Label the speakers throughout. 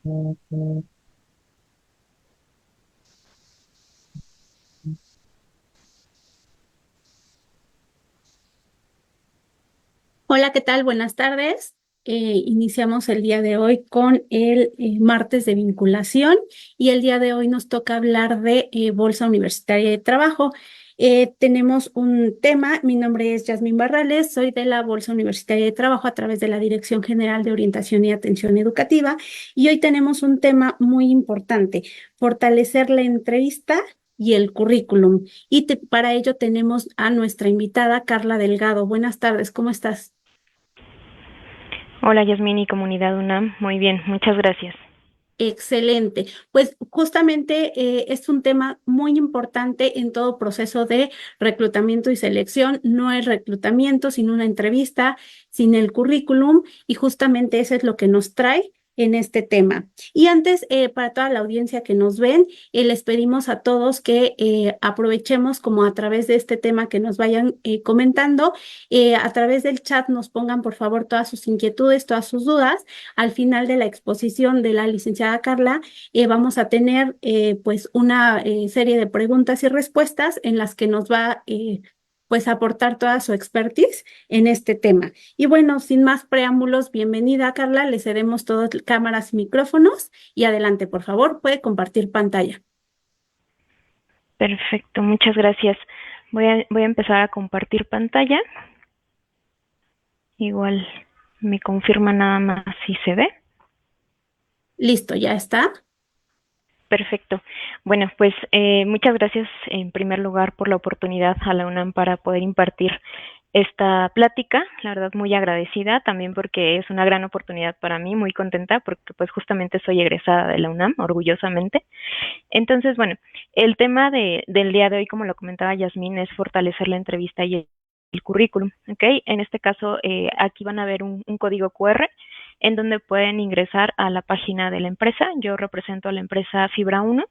Speaker 1: Hola, ¿qué tal? Buenas tardes. Iniciamos el día de hoy con el martes de vinculación y el día de hoy nos toca hablar de Bolsa Universitaria de Trabajo. Tenemos un tema, mi nombre es Yasmín Barrales, soy de la Bolsa Universitaria de Trabajo a través de la Dirección General de Orientación y Atención Educativa y hoy tenemos un tema muy importante, fortalecer la entrevista y el currículum. Para ello tenemos a nuestra invitada Carla Delgado. Buenas tardes, ¿cómo estás?
Speaker 2: Hola Yasmini y comunidad UNAM, muy bien, muchas gracias.
Speaker 1: Excelente. Pues justamente es un tema muy importante en todo proceso de reclutamiento y selección. No es reclutamiento sin una entrevista, sin el currículum y justamente eso es lo que nos trae en este tema. Y antes, para toda la audiencia que nos ven, les pedimos a todos que aprovechemos como a través de este tema que nos vayan comentando, a través del chat nos pongan por favor todas sus inquietudes, todas sus dudas. Al final de la exposición de la licenciada Carla, vamos a tener pues una serie de preguntas y respuestas en las que nos va pues a aportar toda su expertise en este tema. Y bueno, sin más preámbulos, bienvenida Carla, le cedemos todas cámaras y micrófonos y adelante, por favor, puede compartir pantalla.
Speaker 2: Perfecto, muchas gracias. Voy a empezar a compartir pantalla. Igual me confirma nada más si se ve.
Speaker 1: Listo, ya está.
Speaker 2: Perfecto. Bueno, pues muchas gracias en primer lugar por la oportunidad a la UNAM para poder impartir esta plática. La verdad muy agradecida también porque es una gran oportunidad para mí, muy contenta porque pues justamente soy egresada de la UNAM, orgullosamente. Entonces, bueno, el tema del día de hoy, como lo comentaba Yasmín, es fortalecer la entrevista y el currículum, ¿ok? En este caso, aquí van a ver un código QR en donde pueden ingresar a la página de la empresa. Yo represento a la empresa Fibra 1.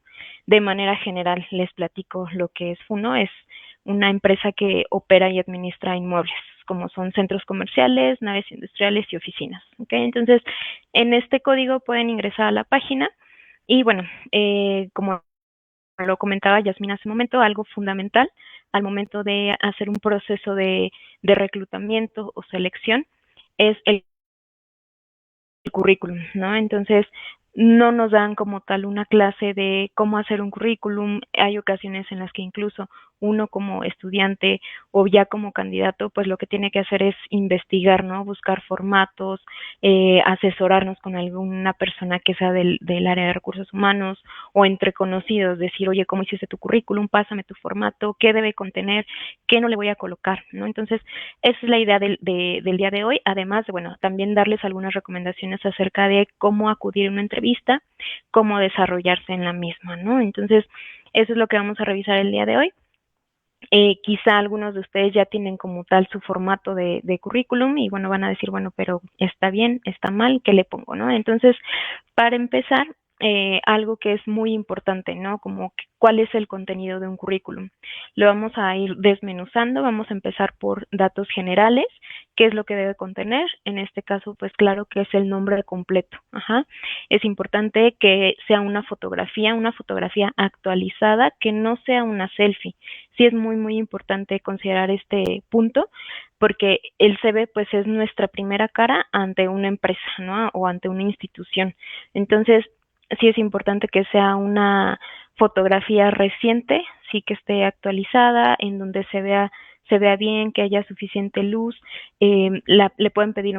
Speaker 2: De manera general, les platico lo que es FUNO. Es una empresa que opera y administra inmuebles, como son centros comerciales, naves industriales y oficinas, ¿ok? Entonces, en este código pueden ingresar a la página y bueno, como lo comentaba Yasmín hace un momento, algo fundamental al momento de hacer un proceso de reclutamiento o selección es el currículum, ¿no? Entonces, no nos dan como tal una clase de cómo hacer un currículum. Hay ocasiones en las que incluso uno como estudiante o ya como candidato, pues lo que tiene que hacer es investigar, ¿no? Buscar formatos, asesorarnos con alguna persona que sea del área de recursos humanos o entre conocidos, decir, oye, ¿cómo hiciste tu currículum? Pásame tu formato, ¿qué debe contener? ¿Qué no le voy a colocar? ¿No? Entonces, esa es la idea del día de hoy, además de, bueno, también darles algunas recomendaciones acerca de cómo acudir a una entrevista, cómo desarrollarse en la misma, ¿no? Entonces, eso es lo que vamos a revisar el día de hoy. Quizá algunos de ustedes ya tienen como tal su formato de currículum y bueno, van a decir, bueno, pero está bien, está mal, ¿qué le pongo, no? Entonces, para empezar, algo que es muy importante, ¿no? Como cuál es el contenido de un currículum. Lo vamos a ir desmenuzando, vamos a empezar por datos generales, qué es lo que debe contener. En este caso, pues claro que es el nombre completo. Ajá. Es importante que sea una fotografía actualizada, que no sea una selfie. Sí es muy, muy importante considerar este punto, porque el CV pues es nuestra primera cara ante una empresa, ¿no? O ante una institución. Entonces, sí es importante que sea una fotografía reciente, sí que esté actualizada, en donde se vea bien, que haya suficiente luz. Le pueden pedir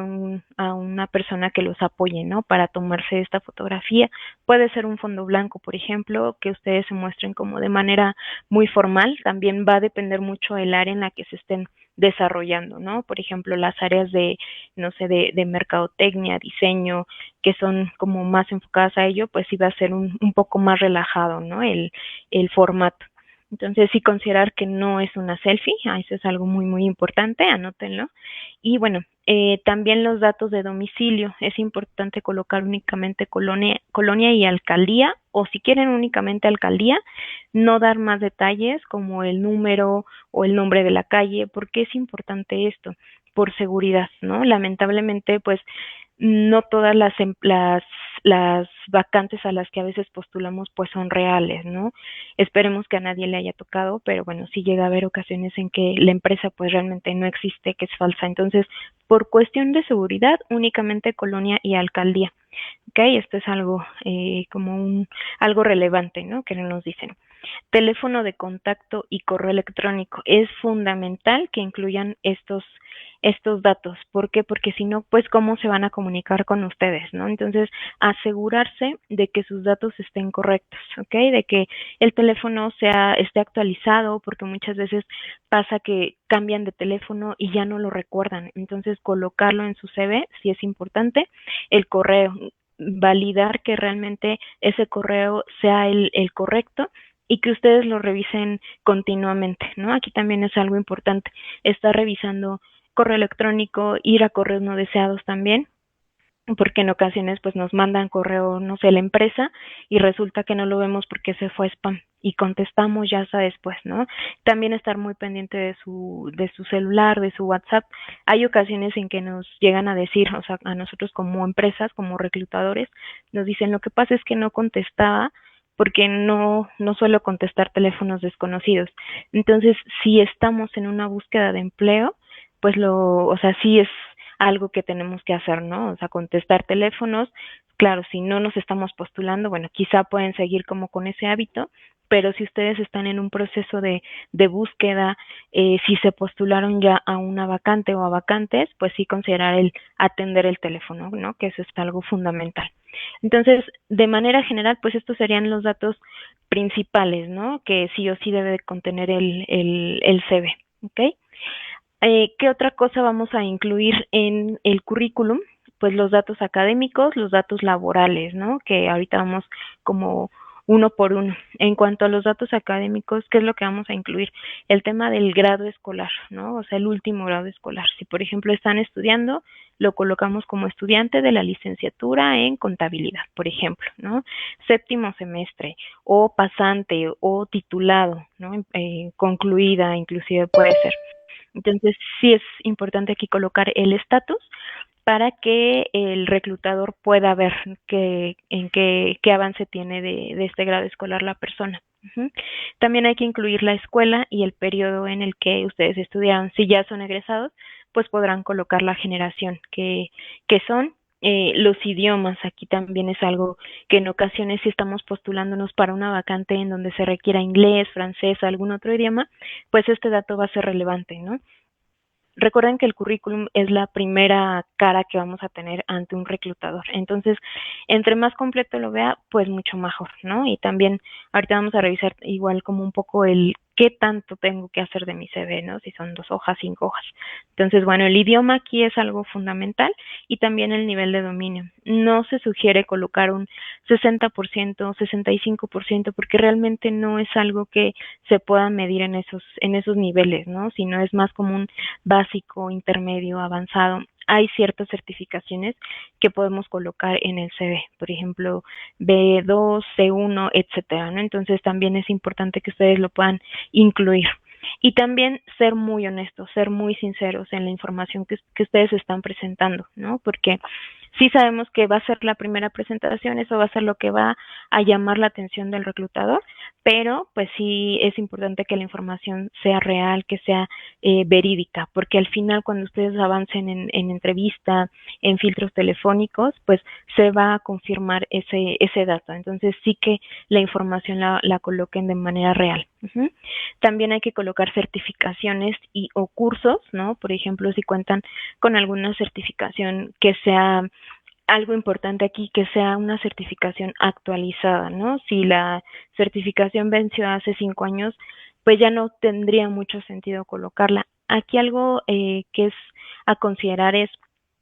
Speaker 2: a una persona que los apoye, ¿no? Para tomarse esta fotografía. Puede ser un fondo blanco, por ejemplo, que ustedes se muestren como de manera muy formal. También va a depender mucho del área en la que se estén desarrollando, ¿no? Por ejemplo, las áreas de, no sé, de mercadotecnia, diseño, que son como más enfocadas a ello, pues sí va a ser un poco más relajado, ¿no? El formato. Entonces, sí considerar que no es una selfie, eso es algo muy, muy importante, anótenlo. Y bueno, también los datos de domicilio, es importante colocar únicamente colonia y alcaldía, o si quieren únicamente alcaldía, no dar más detalles como el número o el nombre de la calle. ¿Por qué es importante esto? Por seguridad, ¿no? Lamentablemente, pues no todas las las vacantes a las que a veces postulamos pues son reales, ¿no? Esperemos que a nadie le haya tocado, pero bueno, sí llega a haber ocasiones en que la empresa pues realmente no existe, que es falsa. Entonces, por cuestión de seguridad, únicamente colonia y alcaldía. ¿Ok? Esto es algo algo relevante, ¿no? Que no nos dicen. Teléfono de contacto y correo electrónico. Es fundamental que incluyan estos datos. ¿Por qué? Porque si no, pues cómo se van a comunicar con ustedes, ¿no? Entonces, asegurarse de que sus datos estén correctos, ¿ok? De que el teléfono esté actualizado, porque muchas veces pasa que cambian de teléfono y ya no lo recuerdan. Entonces, colocarlo en su CV sí es importante. El correo, validar que realmente ese correo sea el correcto y que ustedes lo revisen continuamente, ¿no? Aquí también es algo importante, estar revisando correo electrónico, ir a correos no deseados también, porque en ocasiones pues nos mandan correo, no sé, la empresa y resulta que no lo vemos porque se fue spam y contestamos ya hasta después, ¿no? También estar muy pendiente de su celular, de su WhatsApp. Hay ocasiones en que nos llegan a decir, o sea, a nosotros como empresas, como reclutadores, nos dicen, lo que pasa es que no contestaba porque no suelo contestar teléfonos desconocidos. Entonces, si estamos en una búsqueda de empleo, pues o sea, sí es algo que tenemos que hacer, ¿no? O sea, contestar teléfonos. Claro, si no nos estamos postulando, bueno, quizá pueden seguir como con ese hábito, pero si ustedes están en un proceso de búsqueda, si se postularon ya a una vacante o a vacantes, pues sí considerar el atender el teléfono, ¿no? Que eso es algo fundamental. Entonces, de manera general, pues estos serían los datos principales, ¿no? Que sí o sí debe contener el CV, ¿ok? ¿Qué otra cosa vamos a incluir en el currículum? Pues los datos académicos, los datos laborales, ¿no? Que ahorita vamos como uno por uno. En cuanto a los datos académicos, ¿qué es lo que vamos a incluir? El tema del grado escolar, ¿no? O sea, el último grado escolar. Si, por ejemplo, están estudiando, lo colocamos como estudiante de la licenciatura en contabilidad, por ejemplo, ¿no? Séptimo semestre, o pasante, o titulado, ¿no? Concluida, inclusive puede ser. Entonces, sí es importante aquí colocar el estatus para que el reclutador pueda ver qué avance tiene de este grado escolar la persona. Uh-huh. También hay que incluir la escuela y el periodo en el que ustedes estudiaron. Si ya son egresados, pues podrán colocar la generación que son. Los idiomas, aquí también es algo que en ocasiones si estamos postulándonos para una vacante en donde se requiera inglés, francés, algún otro idioma, pues este dato va a ser relevante, ¿no? Recuerden que el currículum es la primera cara que vamos a tener ante un reclutador. Entonces, entre más completo lo vea, pues mucho mejor, ¿no? Y también ahorita vamos a revisar igual como un poco el qué tanto tengo que hacer de mi CV, ¿no? Si son 2 hojas, 5 hojas. Entonces, bueno, el idioma aquí es algo fundamental y también el nivel de dominio. No se sugiere colocar un 60%, 65%, porque realmente no es algo que se pueda medir en esos niveles, ¿no? Sino es más como un básico, intermedio, avanzado. Hay ciertas certificaciones que podemos colocar en el CV, por ejemplo, B2, C1, etcétera, ¿no? Entonces también es importante que ustedes lo puedan incluir. Y también ser muy honestos, ser muy sinceros en la información que ustedes están presentando, ¿no? Porque sí sabemos que va a ser la primera presentación, eso va a ser lo que va a llamar la atención del reclutador, pero pues sí es importante que la información sea real, que sea verídica, porque al final cuando ustedes avancen en entrevista, en filtros telefónicos, pues se va a confirmar ese dato. Entonces sí que la información la coloquen de manera real. Uh-huh. También hay que colocar certificaciones o cursos, ¿no? Por ejemplo, si cuentan con alguna certificación que sea algo importante aquí, que sea una certificación actualizada, ¿no? Si la certificación venció hace 5 años, pues ya no tendría mucho sentido colocarla. Aquí algo que es a considerar es,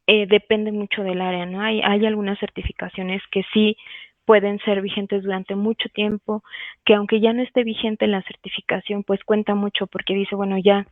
Speaker 2: depende mucho del área, ¿no? Hay algunas certificaciones que sí pueden ser vigentes durante mucho tiempo, que aunque ya no esté vigente la certificación, pues cuenta mucho porque dice, bueno, ya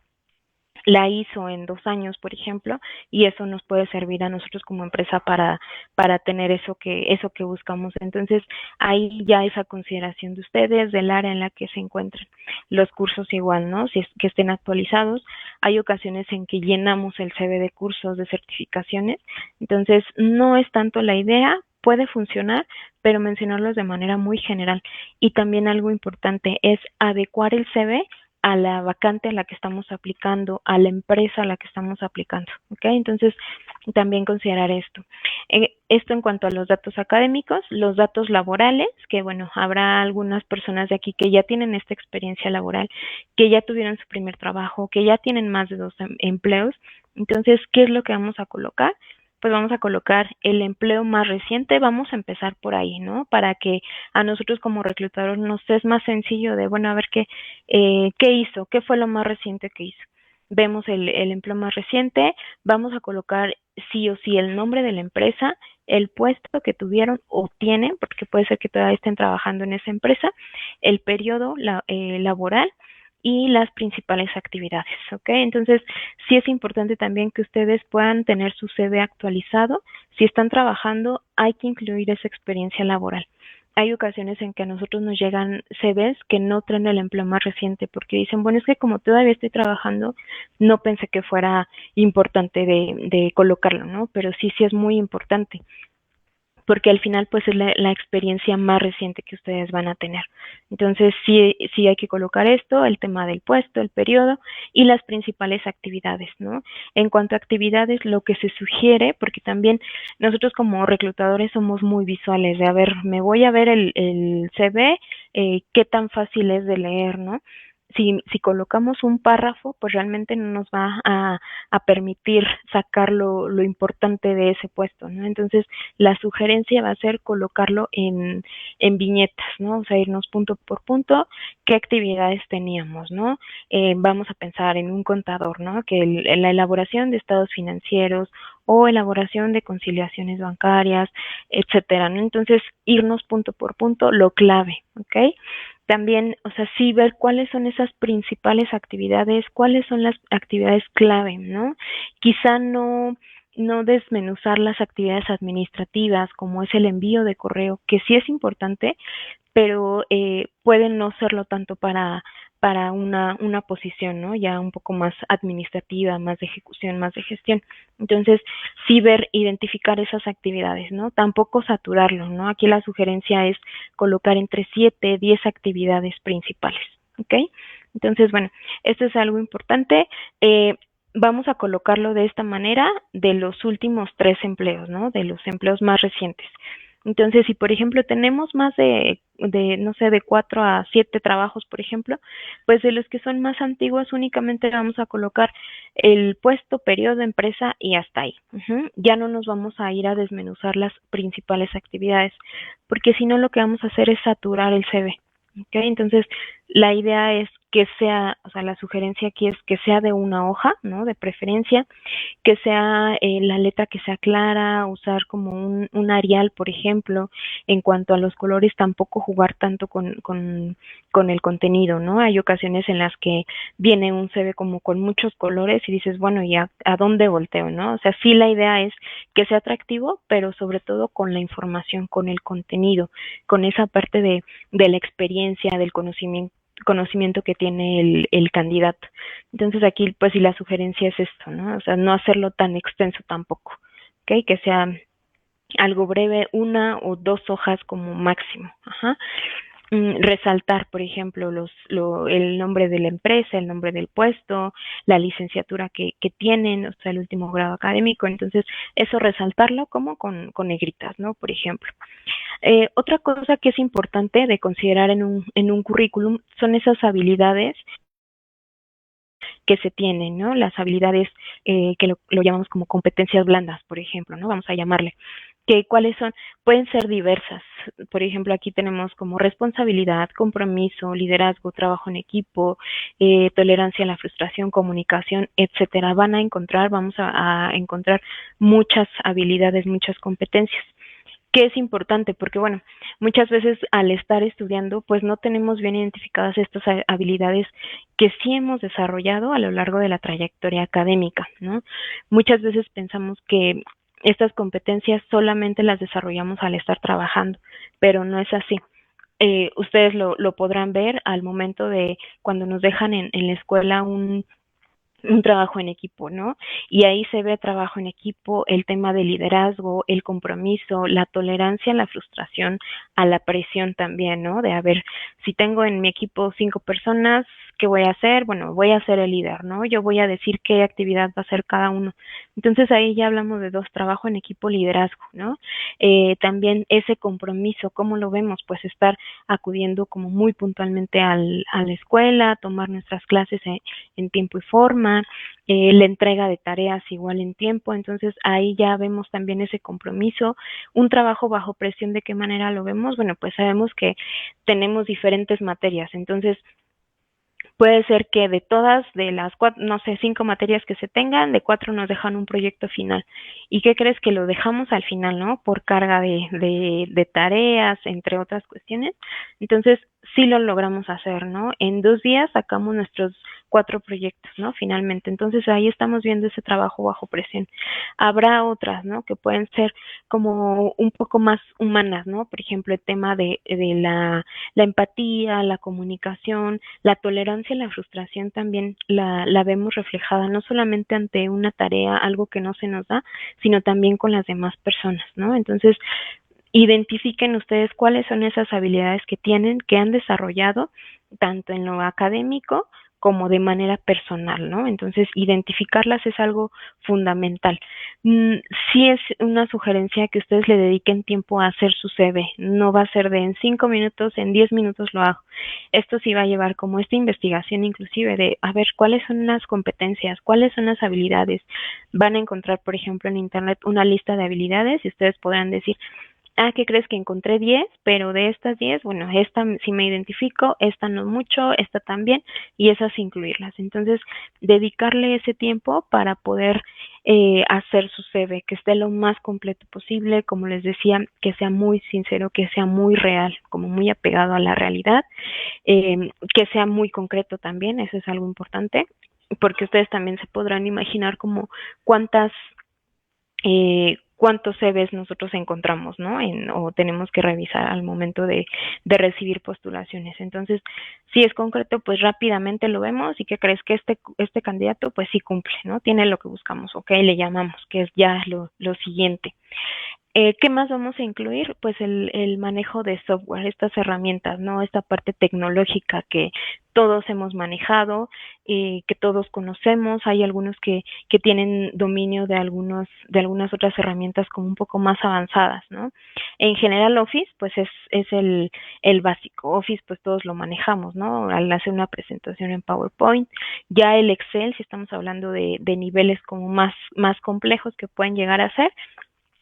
Speaker 2: la hizo en 2 años, por ejemplo, y eso nos puede servir a nosotros como empresa para tener eso que buscamos. Entonces, ahí ya esa consideración de ustedes, del área en la que se encuentran. Los cursos igual, ¿no? Si es que estén actualizados. Hay ocasiones en que llenamos el CV de cursos, de certificaciones. Entonces, no es tanto la idea, puede funcionar, pero mencionarlos de manera muy general. Y también algo importante es adecuar el CV a la vacante a la que estamos aplicando, a la empresa a la que estamos aplicando, ¿ok? Entonces, también considerar esto. Esto en cuanto a los datos académicos, los datos laborales, que bueno, habrá algunas personas de aquí que ya tienen esta experiencia laboral, que ya tuvieron su primer trabajo, que ya tienen más de 2 empleos. Entonces, ¿qué es lo que vamos a colocar? Pues vamos a colocar el empleo más reciente, vamos a empezar por ahí, ¿no? Para que a nosotros como reclutadores nos es más sencillo de, bueno, a ver qué hizo, qué fue lo más reciente que hizo. Vemos el empleo más reciente, vamos a colocar sí o sí el nombre de la empresa, el puesto que tuvieron o tienen, porque puede ser que todavía estén trabajando en esa empresa, el periodo laboral y las principales actividades, ¿ok? Entonces, sí es importante también que ustedes puedan tener su CV actualizado. Si están trabajando, hay que incluir esa experiencia laboral. Hay ocasiones en que a nosotros nos llegan CVs que no traen el empleo más reciente porque dicen, bueno, es que como todavía estoy trabajando, no pensé que fuera importante de colocarlo, ¿no? Pero sí, sí es muy importante porque al final pues es la experiencia más reciente que ustedes van a tener. Entonces sí, sí hay que colocar esto, el tema del puesto, el periodo y las principales actividades, ¿no? En cuanto a actividades, lo que se sugiere, porque también nosotros como reclutadores somos muy visuales, de a ver, me voy a ver el CV, qué tan fácil es de leer, ¿no? Si colocamos un párrafo, pues realmente no nos va a permitir sacar lo importante de ese puesto, ¿no? Entonces, la sugerencia va a ser colocarlo en viñetas, ¿no? O sea, irnos punto por punto, qué actividades teníamos, ¿no? Vamos a pensar en un contador, ¿no? Que la elaboración de estados financieros o elaboración de conciliaciones bancarias, etcétera, ¿no? Entonces, irnos punto por punto, lo clave, ¿ok? También, o sea, sí ver cuáles son esas principales actividades, cuáles son las actividades clave, ¿no? Quizá no desmenuzar las actividades administrativas como es el envío de correo, que sí es importante, pero puede no serlo tanto para una posición, ¿no? Ya un poco más administrativa, más de ejecución, más de gestión. Entonces, sí ver, identificar esas actividades, ¿no? Tampoco saturarlo, ¿no? Aquí la sugerencia es colocar entre 7, 10 actividades principales, ¿ok? Entonces, bueno, esto es algo importante. Vamos a colocarlo de esta manera de los últimos 3 empleos, ¿no? De los empleos más recientes. Entonces, si por ejemplo tenemos más no sé, de 4 a 7 trabajos, por ejemplo, pues de los que son más antiguos únicamente vamos a colocar el puesto, periodo, empresa y hasta ahí. Ya no nos vamos a ir a desmenuzar las principales actividades, porque si no lo que vamos a hacer es saturar el CV. ¿Ok? Entonces, la idea es que sea, o sea, la sugerencia aquí es que sea de una hoja, ¿no? De preferencia, que sea la letra que sea clara, usar como un Arial, por ejemplo. En cuanto a los colores, tampoco jugar tanto con el contenido, ¿no? Hay ocasiones en las que viene un CV como con muchos colores y dices, bueno, ¿y a dónde volteo, no? O sea, sí la idea es que sea atractivo, pero sobre todo con la información, con el contenido, con esa parte de la experiencia, del conocimiento que tiene el candidato. Entonces aquí pues sí la sugerencia es esto, ¿no? O sea, no hacerlo tan extenso tampoco, ¿ok? Que sea algo breve, 1 o 2 hojas como máximo. Ajá. Resaltar, por ejemplo, el nombre de la empresa, el nombre del puesto, la licenciatura que tienen, o sea, el último grado académico. Entonces, eso resaltarlo como con negritas, ¿no? Por ejemplo. Otra cosa que es importante de considerar en un currículum son esas habilidades que se tienen, ¿no? Las habilidades que lo llamamos como competencias blandas, por ejemplo, ¿no? Vamos a llamarle. ¿Cuáles son? Pueden ser diversas. Por ejemplo, aquí tenemos como responsabilidad, compromiso, liderazgo, trabajo en equipo, tolerancia a la frustración, comunicación, etcétera. Vamos a encontrar muchas habilidades, muchas competencias que es importante porque, bueno, muchas veces al estar estudiando, pues no tenemos bien identificadas estas habilidades que sí hemos desarrollado a lo largo de la trayectoria académica, ¿no? Muchas veces pensamos que estas competencias solamente las desarrollamos al estar trabajando, pero no es así. Ustedes lo podrán ver al momento de cuando nos dejan en la escuela un trabajo en equipo, ¿no? Y ahí se ve trabajo en equipo, el tema de liderazgo, el compromiso, la tolerancia a la frustración, a la presión también, ¿no? De a ver, si tengo en mi equipo 5 personas, ¿qué voy a hacer? Bueno, voy a ser el líder, ¿no? Yo voy a decir qué actividad va a hacer cada uno. Entonces ahí ya hablamos de dos, trabajo en equipo, liderazgo, ¿no? También ese compromiso, ¿cómo lo vemos? Pues estar acudiendo como muy puntualmente a la escuela, tomar nuestras clases en tiempo y forma, la entrega de tareas igual en tiempo, entonces ahí ya vemos también ese compromiso, un trabajo bajo presión, ¿de qué manera lo vemos? Bueno, pues sabemos que tenemos diferentes materias, entonces puede ser que de todas, de las cuatro, no sé, 5 materias que se tengan, de 4 nos dejan un proyecto final. ¿Y qué crees? Que lo dejamos al final, ¿no? Por carga de tareas, entre otras cuestiones. Entonces, sí lo logramos hacer, ¿no? En 2 días sacamos nuestros 4 proyectos, ¿no? Finalmente. Entonces, ahí estamos viendo ese trabajo bajo presión. Habrá otras, ¿no? Que pueden ser como un poco más humanas, ¿no? Por ejemplo, el tema de la empatía, la comunicación, la tolerancia y la frustración también la vemos reflejada no solamente ante una tarea, algo que no se nos da, sino también con las demás personas, ¿no? Entonces, identifiquen ustedes cuáles son esas habilidades que tienen, que han desarrollado, tanto en lo académico como de manera personal, ¿no? Entonces, identificarlas es algo fundamental. Sí es una sugerencia que ustedes le dediquen tiempo a hacer su CV. No va a ser de en 5 minutos, en 10 minutos lo hago. Esto sí va a llevar como esta investigación inclusive de a ver cuáles son las competencias, cuáles son las habilidades. Van a encontrar, por ejemplo, en internet una lista de habilidades y ustedes podrán decir, ah, ¿qué crees? Que encontré 10, pero de estas 10, bueno, esta sí me identifico, esta no mucho, esta también, y esas incluirlas. Entonces, dedicarle ese tiempo para poder hacer su CV, que esté lo más completo posible, como les decía, que sea muy sincero, que sea muy real, como muy apegado a la realidad, que sea muy concreto también, eso es algo importante, porque ustedes también se podrán imaginar como cuántas cuántos CVs nosotros encontramos, ¿no? O tenemos que revisar al momento de recibir postulaciones. Entonces, si es concreto, pues rápidamente lo vemos y que crees que este candidato, pues sí cumple, ¿no? Tiene lo que buscamos, ok, le llamamos, que es ya lo siguiente. ¿Qué más vamos a incluir? Pues el manejo de software, estas herramientas, ¿no? Esta parte tecnológica que todos hemos manejado, que todos conocemos. Hay algunos que tienen dominio de algunas otras herramientas como un poco más avanzadas, ¿no? En general Office, pues es el básico. Office, pues todos lo manejamos, ¿no? Al hacer una presentación en PowerPoint. Ya el Excel, si estamos hablando de niveles como más complejos que pueden llegar a ser,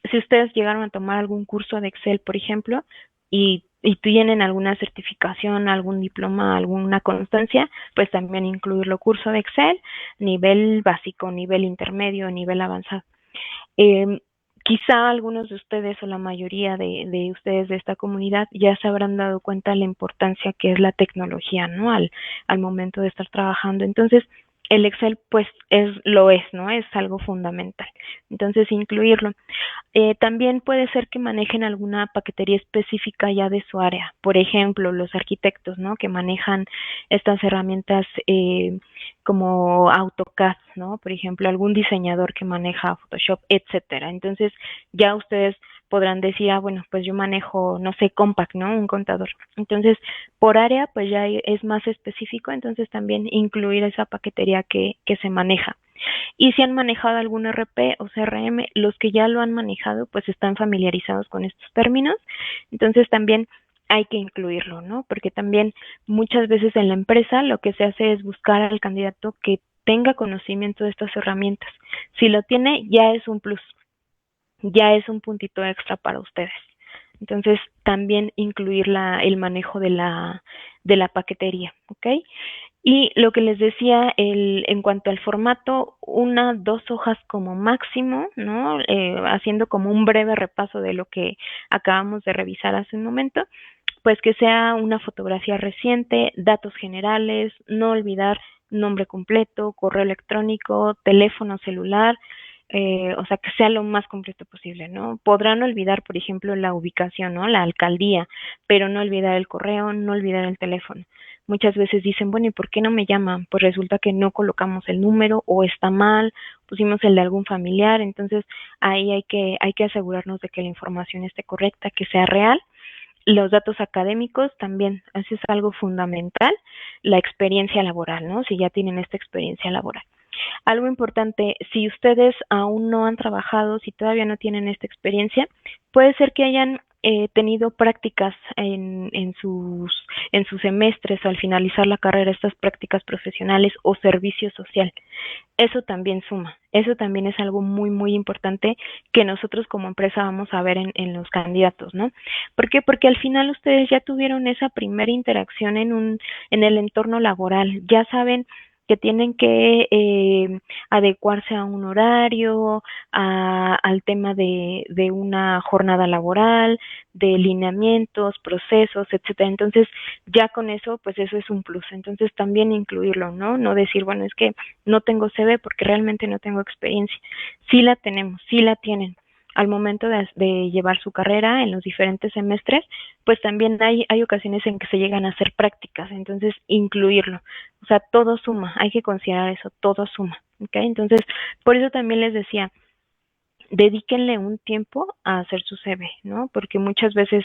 Speaker 2: si ustedes llegaron a tomar algún curso de Excel, por ejemplo, y tienen alguna certificación, algún diploma, alguna constancia, pues también incluirlo curso de Excel, nivel básico, nivel intermedio, nivel avanzado. Eh, Quizá algunos de ustedes o la mayoría de ustedes de esta comunidad ya se habrán dado cuenta de la importancia que es la tecnología, ¿no? Al momento de estar trabajando. Entonces, el Excel, pues, lo es, ¿no? Es algo fundamental. Entonces, incluirlo. También puede ser que manejen alguna paquetería específica ya de su área. Por ejemplo, los arquitectos, ¿no? Que manejan estas herramientas como AutoCAD, ¿no? Por ejemplo, algún diseñador que maneja Photoshop, etcétera. Entonces, ya ustedes podrán decir, ah, bueno, pues yo manejo, no sé, Compaq, ¿no? Un contador. Entonces, por área, pues ya es más específico, entonces también incluir esa paquetería que se maneja. Y si han manejado algún RP o CRM, los que ya lo han manejado, pues están familiarizados con estos términos. Entonces también hay que incluirlo, ¿no? Porque también muchas veces en la empresa lo que se hace es buscar al candidato que tenga conocimiento de estas herramientas. Si lo tiene, ya es un plus, ya es un puntito extra para ustedes. Entonces, también incluir el manejo de la paquetería, ¿ok? Y lo que les decía, en cuanto al formato, 2 hojas como máximo, ¿no? Haciendo como un breve repaso de lo que acabamos de revisar hace un momento, pues que sea una fotografía reciente, datos generales, no olvidar nombre completo, correo electrónico, teléfono celular, o sea, que sea lo más completo posible, ¿no? Podrán olvidar, por ejemplo, la ubicación, ¿no? La alcaldía, pero no olvidar el correo, no olvidar el teléfono. muchas veces dicen, bueno, ¿y por qué no me llaman? Pues resulta que no colocamos el número o está mal, pusimos el de algún familiar, entonces ahí hay que asegurarnos de que la información esté correcta, que sea real. Los datos académicos también, eso es algo fundamental, la experiencia laboral, ¿no? Si ya tienen esta experiencia laboral. Algo importante, si ustedes aún no han trabajado, si todavía no tienen esta experiencia, puede ser que hayan tenido prácticas en sus semestres al finalizar la carrera, estas prácticas profesionales o servicio social. Eso también suma, eso también es algo muy, muy importante que nosotros como empresa vamos a ver en los candidatos, ¿no? ¿Por qué? Porque al final ustedes ya tuvieron esa primera interacción en el entorno laboral, ya saben que tienen que adecuarse a un horario, al tema de una jornada laboral, de lineamientos, procesos, etcétera. Entonces, ya con eso, pues eso es un plus. Entonces, también incluirlo, ¿no? No decir, bueno, es que no tengo CV porque realmente no tengo experiencia. Sí la tenemos, sí la tienen. Al momento de llevar su carrera en los diferentes semestres, pues también hay ocasiones en que se llegan a hacer prácticas, entonces incluirlo. O sea, todo suma, hay que considerar eso, todo suma. ¿Ok? Entonces, por eso también les decía, dedíquenle un tiempo a hacer su CV, ¿no? Porque muchas veces,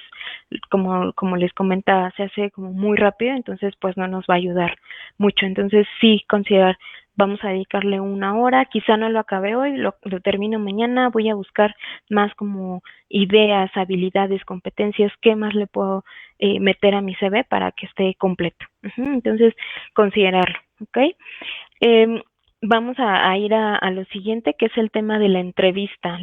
Speaker 2: como les comentaba, se hace como muy rápido, entonces pues no nos va a ayudar mucho. Entonces sí considerar, vamos a dedicarle una hora, quizá no lo acabe hoy, lo termino mañana, voy a buscar más como ideas, habilidades, competencias, qué más le puedo meter a mi CV para que esté completo. Entonces, considerarlo, ¿ok? Eh, Vamos a ir a lo siguiente, que es el tema de la entrevista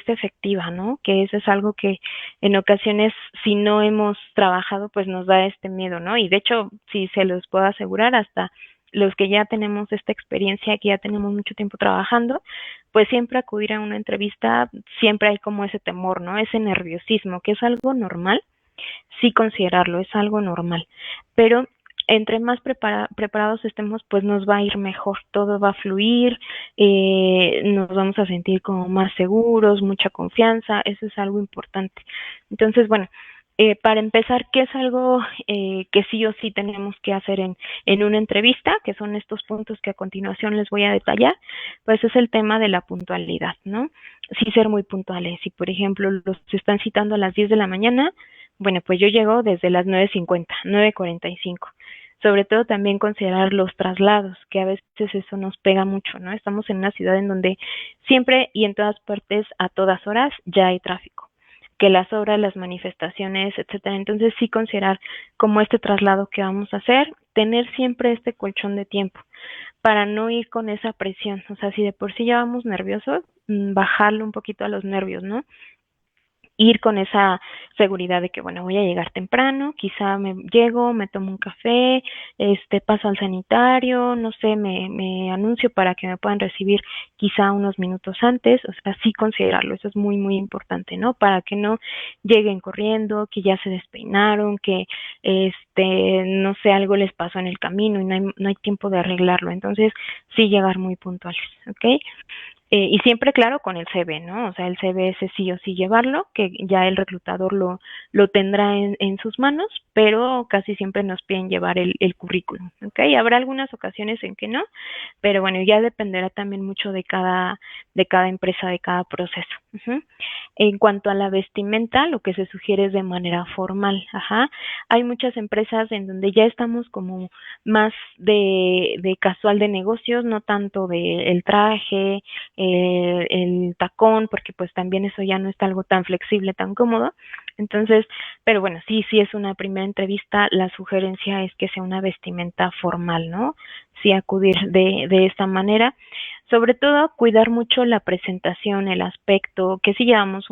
Speaker 2: efectiva, ¿no? Que eso es algo que en ocasiones, si no hemos trabajado, pues nos da este miedo, ¿no? Y de hecho, si se los puedo asegurar, hasta los que ya tenemos esta experiencia, que ya tenemos mucho tiempo trabajando, pues siempre acudir a una entrevista, siempre hay como ese temor, ¿no? Ese nerviosismo, que es algo normal, sí considerarlo, es algo normal, pero entre más preparados estemos, pues nos va a ir mejor, todo va a fluir, nos vamos a sentir como más seguros, mucha confianza, eso es algo importante. Entonces, bueno, para empezar, ¿qué es algo que sí o sí tenemos que hacer en una entrevista? Que son estos puntos que a continuación les voy a detallar, pues es el tema de la puntualidad, ¿no? Sí ser muy puntuales. Si, por ejemplo, los están citando a las 10 de la mañana, bueno, pues yo llego desde las 9:50, 9:45. Sobre todo también considerar los traslados, que a veces eso nos pega mucho, ¿no? Estamos en una ciudad en donde siempre y en todas partes, a todas horas, ya hay tráfico, que las obras, las manifestaciones, etcétera. Entonces sí considerar como este traslado que vamos a hacer, tener siempre este colchón de tiempo para no ir con esa presión. O sea, si de por sí ya vamos nerviosos, bajarle un poquito a los nervios, ¿no? Ir con esa seguridad de que, bueno, voy a llegar temprano, quizá me llego, me tomo un café, paso al sanitario, no sé, me anuncio para que me puedan recibir quizá unos minutos antes, o sea, sí considerarlo, eso es muy, muy importante, ¿no? Para que no lleguen corriendo, que ya se despeinaron, que, no sé, algo les pasó en el camino y no hay tiempo de arreglarlo, entonces sí llegar muy puntuales, ¿ok? Y siempre, claro, con el CV, ¿no? O sea, el CV ese sí o sí llevarlo, que ya el reclutador lo tendrá en sus manos, pero casi siempre nos piden llevar el currículum, ¿ok? Habrá algunas ocasiones en que no, pero bueno, ya dependerá también mucho de cada empresa, de cada proceso. En cuanto a la vestimenta, lo que se sugiere es de manera formal, ajá. Hay muchas empresas en donde ya estamos como más de casual de negocios, no tanto de el traje, el tacón, porque pues también eso ya no está algo tan flexible, tan cómodo. Entonces, pero bueno, sí es una primera entrevista, la sugerencia es que sea una vestimenta formal, ¿no? Sí acudir de esta manera. Sobre todo, cuidar mucho la presentación, el aspecto, que si llevamos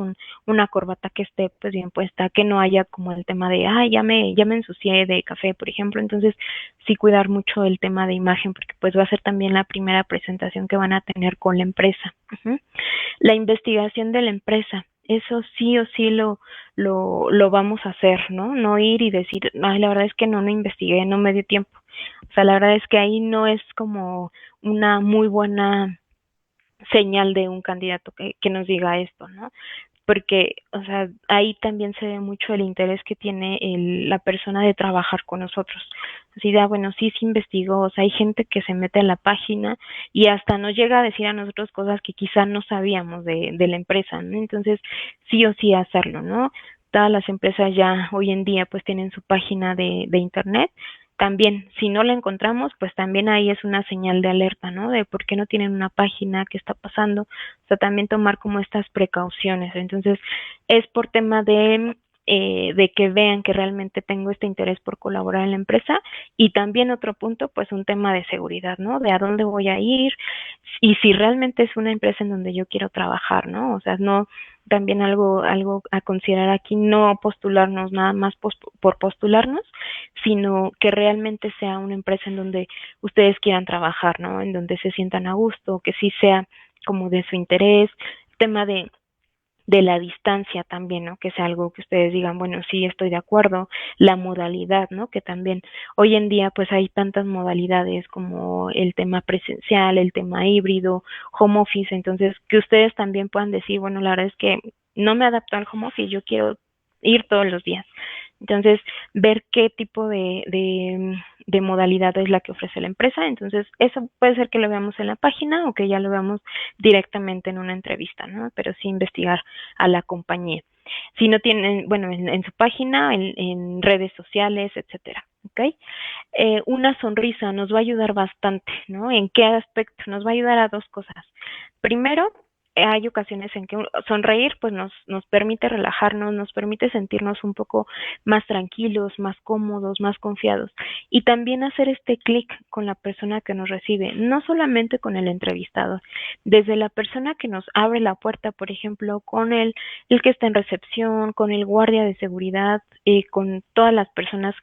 Speaker 2: una corbata que esté pues bien puesta, que no haya como el tema de, ay, ya me ensucié de café, por ejemplo. Entonces, sí cuidar mucho el tema de imagen, porque pues va a ser también la primera presentación que van a tener con la empresa. La investigación de la empresa, eso sí o sí lo vamos a hacer, ¿no? No ir y decir, ay, la verdad es que no investigué, no me dio tiempo. O sea, la verdad es que ahí no es como una muy buena señal de un candidato que nos diga esto, ¿no? porque, o sea, ahí también se ve mucho el interés que tiene la persona de trabajar con nosotros. Así de, bueno, sí se investigó, o sea, hay gente que se mete a la página y hasta nos llega a decir a nosotros cosas que quizá no sabíamos de la empresa, ¿no? Entonces, sí o sí hacerlo, ¿no? Todas las empresas ya hoy en día pues tienen su página de internet. También, si no la encontramos, pues también ahí es una señal de alerta, ¿no? De por qué no tienen una página, qué está pasando. O sea, también tomar como estas precauciones. Entonces, es por tema de que vean que realmente tengo este interés por colaborar en la empresa. Y también otro punto, pues un tema de seguridad, ¿no? De a dónde voy a ir y si realmente es una empresa en donde yo quiero trabajar, ¿no? O sea, no, también algo a considerar aquí, no postularnos nada más por postularnos, sino que realmente sea una empresa en donde ustedes quieran trabajar, ¿no? En donde se sientan a gusto, que sí sea como de su interés, tema de la distancia también, ¿no? Que sea algo que ustedes digan, bueno, sí, estoy de acuerdo, la modalidad, ¿no? Que también hoy en día pues hay tantas modalidades como el tema presencial, el tema híbrido, home office, entonces que ustedes también puedan decir, bueno, la verdad es que no me adapto al home office, yo quiero ir todos los días. Entonces, ver qué tipo de modalidad es la que ofrece la empresa. Entonces, eso puede ser que lo veamos en la página o que ya lo veamos directamente en una entrevista, ¿no? Pero sí investigar a la compañía. Si no tienen, bueno, en su página, en redes sociales, etcétera, ¿ok? Una sonrisa nos va a ayudar bastante, ¿no? ¿En qué aspecto? Nos va a ayudar a dos cosas. Primero, hay ocasiones en que sonreír pues nos permite relajarnos, nos permite sentirnos un poco más tranquilos, más cómodos, más confiados y también hacer este clic con la persona que nos recibe, no solamente con el entrevistado, desde la persona que nos abre la puerta, por ejemplo, con el que está en recepción, con el guardia de seguridad, con todas las personas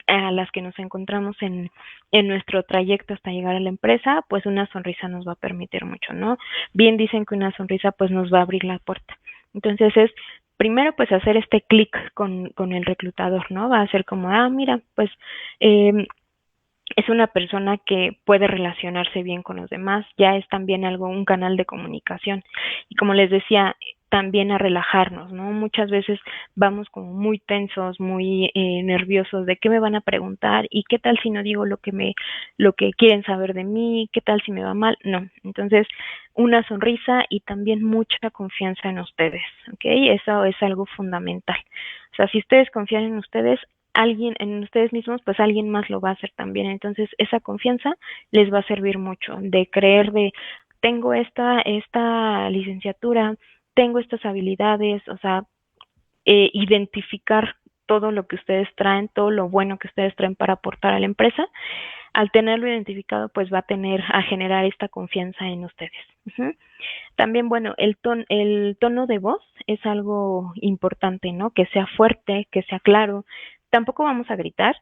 Speaker 2: a las que nos encontramos en nuestro trayecto hasta llegar a la empresa, pues una sonrisa nos va a permitir mucho, ¿no? Bien dicen que una sonrisa pues nos va a abrir la puerta. Entonces es primero pues hacer este clic con el reclutador, ¿no? Va a ser como, mira, pues es una persona que puede relacionarse bien con los demás, ya es también algo, un canal de comunicación. Y como les decía, también a relajarnos, ¿no? Muchas veces vamos como muy tensos, muy nerviosos de qué me van a preguntar y qué tal si no digo lo que quieren saber de mí, qué tal si me va mal, no. Entonces, una sonrisa y también mucha confianza en ustedes, ¿ok? Eso es algo fundamental. O sea, si ustedes confían en ustedes, alguien en ustedes mismos, pues alguien más lo va a hacer también. Entonces, esa confianza les va a servir mucho de creer de tengo esta licenciatura, tengo estas habilidades, o sea, identificar todo lo que ustedes traen, todo lo bueno que ustedes traen para aportar a la empresa. Al tenerlo identificado, pues va a tener a generar esta confianza en ustedes. También, bueno, el tono de voz es algo importante, ¿no? Que sea fuerte, que sea claro. Tampoco vamos a gritar,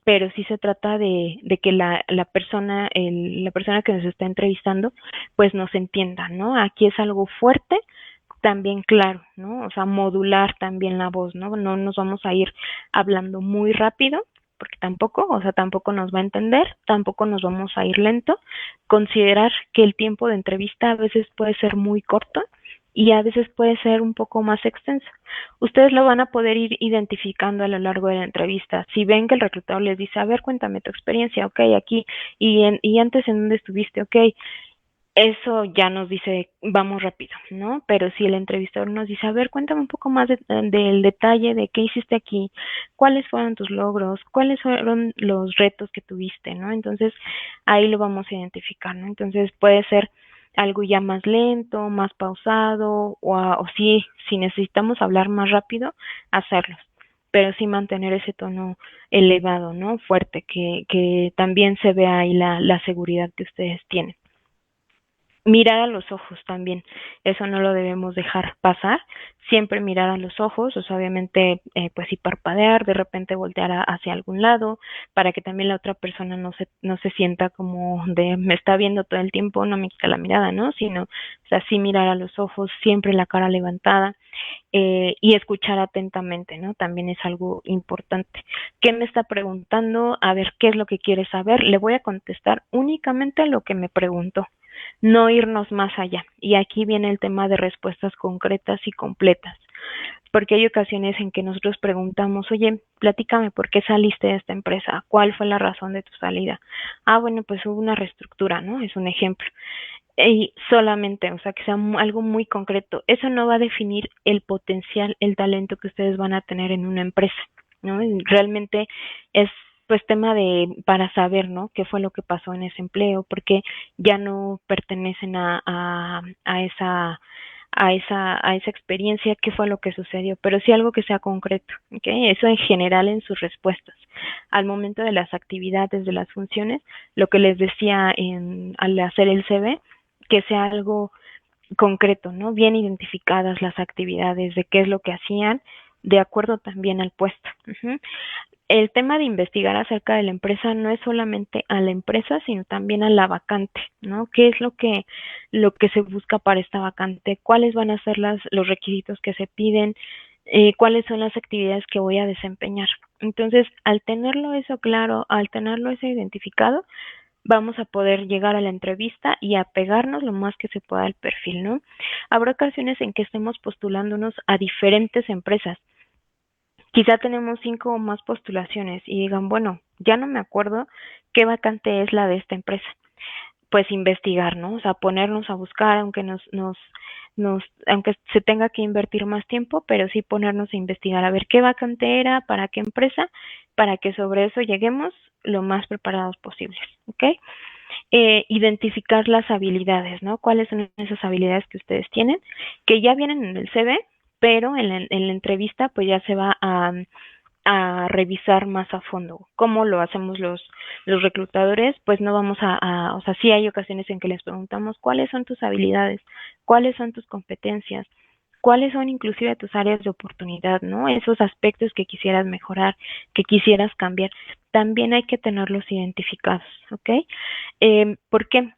Speaker 2: pero sí se trata de que la persona, la persona que nos está entrevistando, pues nos entienda, ¿no? Aquí es algo fuerte, también claro, ¿no? O sea, modular también la voz, ¿no? No nos vamos a ir hablando muy rápido, porque tampoco, o sea, tampoco nos va a entender, tampoco nos vamos a ir lento. Considerar que el tiempo de entrevista a veces puede ser muy corto y a veces puede ser un poco más extenso. Ustedes lo van a poder ir identificando a lo largo de la entrevista. Si ven que el reclutador les dice, a ver, cuéntame tu experiencia, ok, aquí, y antes en dónde estuviste, ok, eso ya nos dice, vamos rápido, ¿no? Pero si el entrevistador nos dice, a ver, cuéntame un poco más del detalle de qué hiciste aquí, cuáles fueron tus logros, cuáles fueron los retos que tuviste, ¿no? Entonces, ahí lo vamos a identificar, ¿no? Entonces, puede ser algo ya más lento, más pausado, o si necesitamos hablar más rápido, hacerlo. Pero sí mantener ese tono elevado, ¿no? Fuerte, que también se vea ahí la seguridad que ustedes tienen. Mirar a los ojos también, eso no lo debemos dejar pasar, siempre mirar a los ojos, o sea, obviamente, pues sí parpadear, de repente voltear hacia algún lado, para que también la otra persona no se sienta como de me está viendo todo el tiempo, no me quita la mirada, ¿no? Sino, o sea, sí mirar a los ojos, siempre la cara levantada, y escuchar atentamente, ¿no? También es algo importante. ¿Qué me está preguntando? A ver, ¿qué es lo que quiere saber? Le voy a contestar únicamente lo que me preguntó, no irnos más allá. Y aquí viene el tema de respuestas concretas y completas. porque hay ocasiones en que nosotros preguntamos, oye, platícame por qué saliste de esta empresa, cuál fue la razón de tu salida. Ah, bueno, pues hubo una reestructura, ¿no? Es un ejemplo. Y solamente, o sea, que sea algo muy concreto. Eso no va a definir el potencial, el talento que ustedes van a tener en una empresa, ¿no? Y realmente es pues tema de para saber, ¿no? Qué fue lo que pasó en ese empleo, porque ya no pertenecen a esa experiencia, qué fue lo que sucedió, pero sí algo que sea concreto, ¿ok? Eso en general en sus respuestas. Al momento de las actividades, de las funciones, lo que les decía al hacer el CV, que sea algo concreto, ¿no? Bien identificadas las actividades, de qué es lo que hacían, de acuerdo también al puesto. El tema de investigar acerca de la empresa no es solamente a la empresa, sino también a la vacante, ¿no? ¿Qué es lo que se busca para esta vacante? ¿Cuáles van a ser los requisitos que se piden? ¿Cuáles son las actividades que voy a desempeñar? Entonces, al tenerlo eso claro, al tenerlo eso identificado, vamos a poder llegar a la entrevista y apegarnos lo más que se pueda al perfil, ¿no? Habrá ocasiones en que estemos postulándonos a diferentes empresas. Quizá tenemos 5 o más postulaciones y digan, bueno, ya no me acuerdo qué vacante es la de esta empresa. Pues investigar, ¿no? O sea, ponernos a buscar, aunque se tenga que invertir más tiempo, pero sí ponernos a investigar, a ver qué vacante era, para qué empresa, para que sobre eso lleguemos lo más preparados posibles, ¿ok? Identificar las habilidades, ¿no? ¿Cuáles son esas habilidades que ustedes tienen? Que ya vienen en el CV, pero en la entrevista pues ya se va a revisar más a fondo. ¿Cómo lo hacemos los reclutadores? Pues no vamos o sea, sí hay ocasiones en que les preguntamos cuáles son tus habilidades, cuáles son tus competencias, cuáles son inclusive tus áreas de oportunidad, ¿no? Esos aspectos que quisieras mejorar, que quisieras cambiar, también hay que tenerlos identificados, ¿ok? ¿Por qué?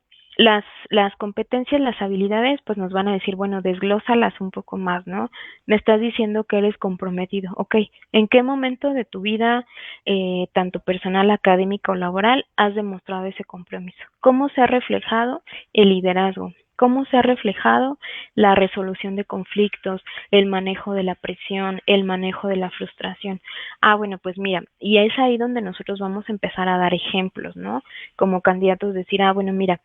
Speaker 2: Las competencias, las habilidades, pues nos van a decir, bueno, desglósalas un poco más, ¿no? Me estás diciendo que eres comprometido, ok. ¿En qué momento de tu vida, tanto personal, académica o laboral, has demostrado ese compromiso? ¿Cómo se ha reflejado el liderazgo? ¿Cómo se ha reflejado la resolución de conflictos, el manejo de la presión, el manejo de la frustración? Ah, bueno, pues mira, y es ahí donde nosotros vamos a empezar a dar ejemplos, ¿no? Como candidatos decir, ah, bueno, mira,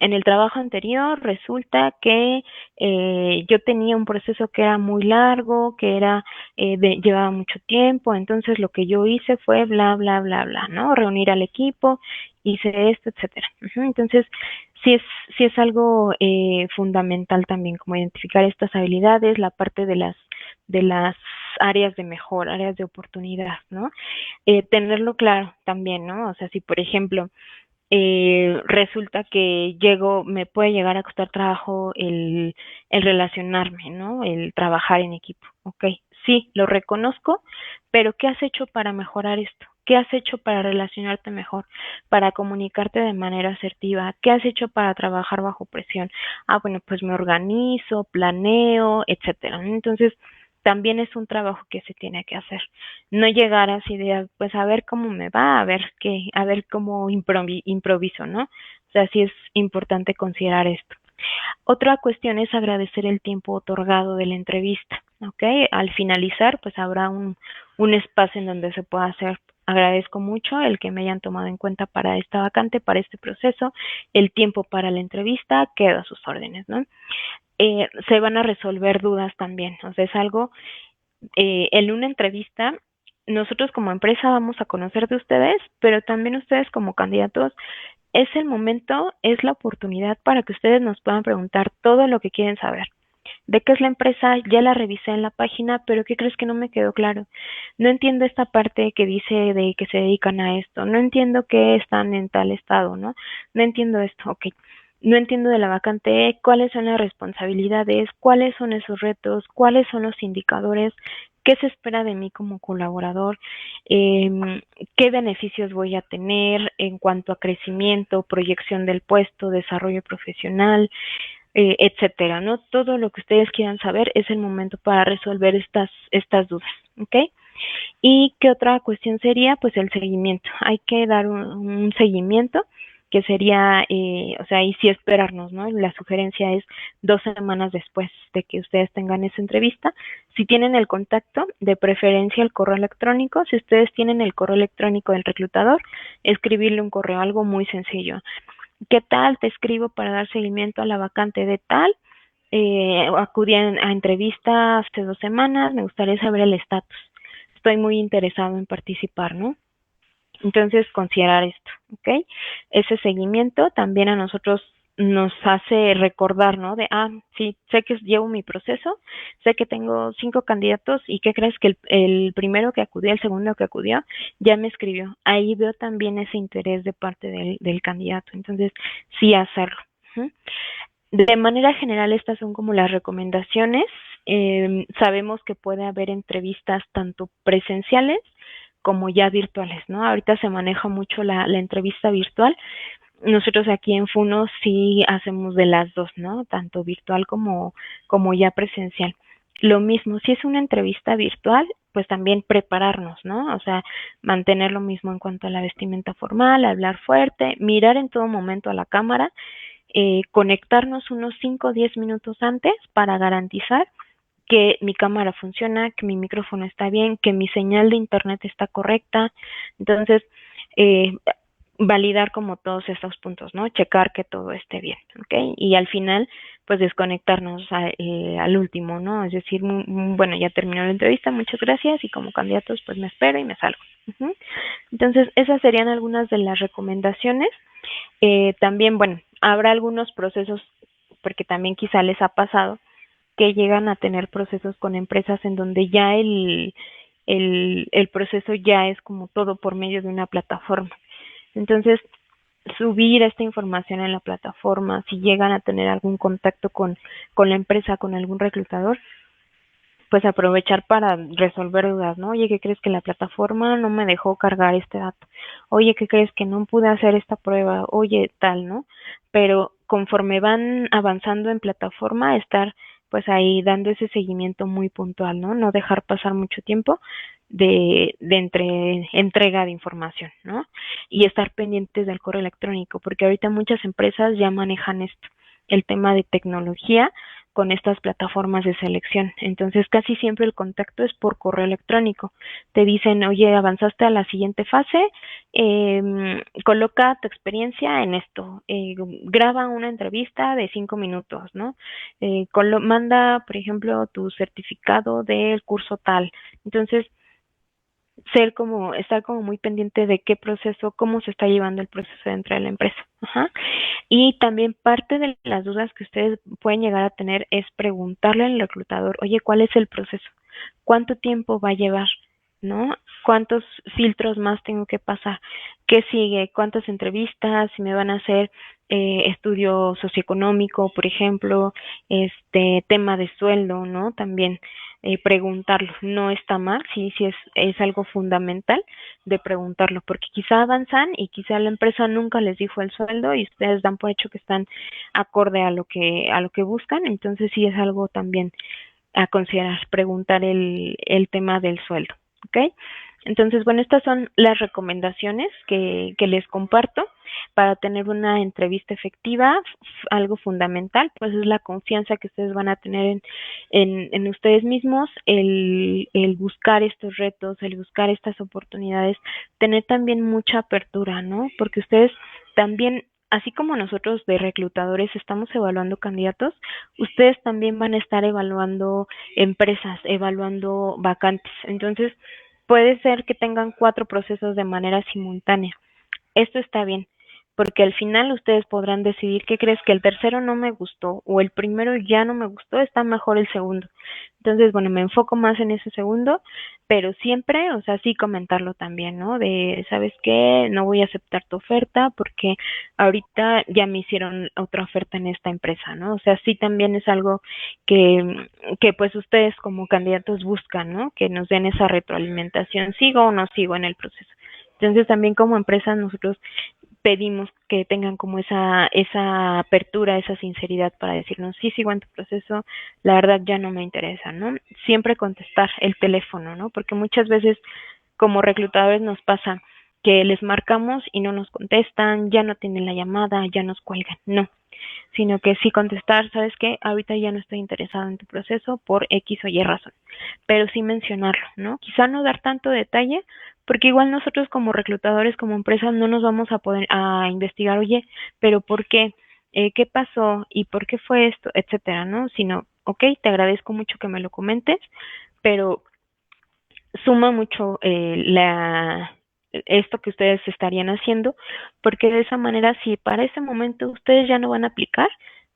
Speaker 2: en el trabajo anterior resulta que yo tenía un proceso que era muy largo, que llevaba mucho tiempo, entonces lo que yo hice fue bla, bla, bla, bla, ¿no? Reunir al equipo, hice esto, etcétera. Entonces, sí es algo fundamental también, como identificar estas habilidades, la parte de las áreas de mejora, áreas de oportunidad, ¿no? Tenerlo claro también, ¿no? O sea, si por ejemplo, resulta que me puede llegar a costar trabajo el relacionarme, ¿no? El trabajar en equipo. Ok, sí, lo reconozco, pero ¿qué has hecho para mejorar esto? ¿Qué has hecho para relacionarte mejor, para comunicarte de manera asertiva? ¿Qué has hecho para trabajar bajo presión? Ah, bueno, pues me organizo, planeo, etcétera. Entonces, también es un trabajo que se tiene que hacer. No llegar así de, pues a ver cómo me va, a ver cómo improviso, ¿no? O sea, sí es importante considerar esto. Otra cuestión es agradecer el tiempo otorgado de la entrevista, ¿ok? Al finalizar, pues habrá un espacio en donde se pueda hacer. Agradezco mucho el que me hayan tomado en cuenta para esta vacante, para este proceso, el tiempo para la entrevista, queda a sus órdenes, ¿no? Se van a resolver dudas también, o sea, es algo, en una entrevista, nosotros como empresa vamos a conocer de ustedes, pero también ustedes como candidatos, es el momento, es la oportunidad para que ustedes nos puedan preguntar todo lo que quieren saber. ¿De qué es la empresa? Ya la revisé en la página, pero ¿qué crees que no me quedó claro? No entiendo esta parte que dice de que se dedican a esto. No entiendo que están en tal estado, ¿no? No entiendo esto. Ok. No entiendo de la vacante, cuáles son las responsabilidades, cuáles son esos retos, cuáles son los indicadores, qué se espera de mí como colaborador, qué beneficios voy a tener en cuanto a crecimiento, proyección del puesto, desarrollo profesional, etcétera, ¿no? Todo lo que ustedes quieran saber es el momento para resolver estas dudas, ¿ok? ¿Y qué otra cuestión sería? Pues el seguimiento. Hay que dar un seguimiento, que sería, o sea, y sí esperarnos, ¿no? La sugerencia es 2 semanas después de que ustedes tengan esa entrevista. Si tienen el contacto, de preferencia el correo electrónico. Si ustedes tienen el correo electrónico del reclutador, escribirle un correo, algo muy sencillo. ¿Qué tal? Te escribo para dar seguimiento a la vacante de tal. Acudí a entrevista hace 2 semanas, me gustaría saber el estatus. Estoy muy interesado en participar, ¿no? Entonces, considerar esto, ¿ok? Ese seguimiento también a nosotros nos hace recordar, ¿no? De, sí, sé que llevo mi proceso, sé que tengo 5 candidatos y ¿qué crees? Que el primero que acudió, el segundo que acudió, ya me escribió. Ahí veo también ese interés de parte del candidato. Entonces, sí hacerlo. ¿Uh? De manera general, estas son como las recomendaciones. Sabemos que puede haber entrevistas tanto presenciales como ya virtuales, ¿no? Ahorita se maneja mucho la entrevista virtual. Nosotros aquí en Funo sí hacemos de las dos, ¿no? Tanto virtual como ya presencial. Lo mismo, si es una entrevista virtual, pues también prepararnos, ¿no? O sea, mantener lo mismo en cuanto a la vestimenta formal, hablar fuerte, mirar en todo momento a la cámara, conectarnos unos 5 o 10 minutos antes para garantizar que mi cámara funciona, que mi micrófono está bien, que mi señal de internet está correcta. Entonces, eh, validar como todos estos puntos, ¿no? Checar que todo esté bien, ¿ok? Y al final, pues desconectarnos al último, ¿no? Es decir, bueno, ya terminó la entrevista, muchas gracias y como candidatos, pues me espero y me salgo. Entonces, esas serían algunas de las recomendaciones. También, bueno, habrá algunos procesos, porque también quizá les ha pasado, que llegan a tener procesos con empresas en donde ya el proceso ya es como todo por medio de una plataforma. Entonces, subir esta información en la plataforma, si llegan a tener algún contacto con la empresa, con algún reclutador, pues aprovechar para resolver dudas, ¿no? Oye, ¿qué crees? Que la plataforma no me dejó cargar este dato. Oye, ¿qué crees? Que no pude hacer esta prueba. Oye, tal, ¿no? Pero conforme van avanzando en plataforma, estar pues ahí dando ese seguimiento muy puntual, ¿no? No dejar pasar mucho tiempo de entrega de información, ¿no? Y estar pendientes del correo electrónico, porque ahorita muchas empresas ya manejan esto, el tema de tecnología con estas plataformas de selección. Entonces, casi siempre el contacto es por correo electrónico. Te dicen, oye, avanzaste a la siguiente fase, coloca tu experiencia en esto, graba una entrevista de 5 minutos, ¿no? Manda, por ejemplo, tu certificado del curso tal. Entonces, estar como muy pendiente de qué proceso, cómo se está llevando el proceso dentro de la empresa. Ajá. Y también parte de las dudas que ustedes pueden llegar a tener es preguntarle al reclutador, oye, ¿cuál es el proceso? ¿Cuánto tiempo va a llevar? ¿No? ¿Cuántos filtros más tengo que pasar? ¿Qué sigue? ¿Cuántas entrevistas? Si me van a hacer estudio socioeconómico, por ejemplo, tema de sueldo, ¿no? También preguntarlo, no está mal, sí es algo fundamental de preguntarlo, porque quizá avanzan y quizá la empresa nunca les dijo el sueldo y ustedes dan por hecho que están acorde a lo que buscan, entonces sí es algo también a considerar, preguntar el tema del sueldo, ¿ok? Entonces, bueno, estas son las recomendaciones que les comparto para tener una entrevista efectiva. Algo fundamental, pues es la confianza que ustedes van a tener en ustedes mismos, el buscar estos retos, el buscar estas oportunidades, tener también mucha apertura, ¿no? Porque ustedes también, así como nosotros de reclutadores estamos evaluando candidatos, ustedes también van a estar evaluando empresas, evaluando vacantes. Entonces, puede ser que tengan 4 procesos de manera simultánea. Esto está bien, porque al final ustedes podrán decidir qué crees, que el tercero no me gustó o el primero ya no me gustó, está mejor el segundo. Entonces, bueno, me enfoco más en ese segundo, pero siempre, o sea, sí comentarlo también, ¿no? De, ¿sabes qué? No voy a aceptar tu oferta porque ahorita ya me hicieron otra oferta en esta empresa, ¿no? O sea, sí también es algo que pues ustedes como candidatos buscan, ¿no? Que nos den esa retroalimentación, sigo o no sigo en el proceso. Entonces también como empresa nosotros pedimos que tengan como esa apertura, esa sinceridad para decirnos, sí, sigo en tu proceso, la verdad ya no me interesa, ¿no? Siempre contestar el teléfono, ¿no? Porque muchas veces como reclutadores nos pasa que les marcamos y no nos contestan, ya no tienen la llamada, ya nos cuelgan, no, sino que sí contestar, ¿sabes qué? Ahorita ya no estoy interesado en tu proceso por X o Y razón, pero sí mencionarlo, ¿no? Quizá no dar tanto detalle, porque igual nosotros como reclutadores, como empresas, no nos vamos a poder a investigar, oye, pero ¿por qué? ¿Qué pasó? ¿Y por qué fue esto? Etcétera, ¿no? Sino, ok, te agradezco mucho que me lo comentes, pero suma mucho esto que ustedes estarían haciendo, porque de esa manera, si para ese momento ustedes ya no van a aplicar,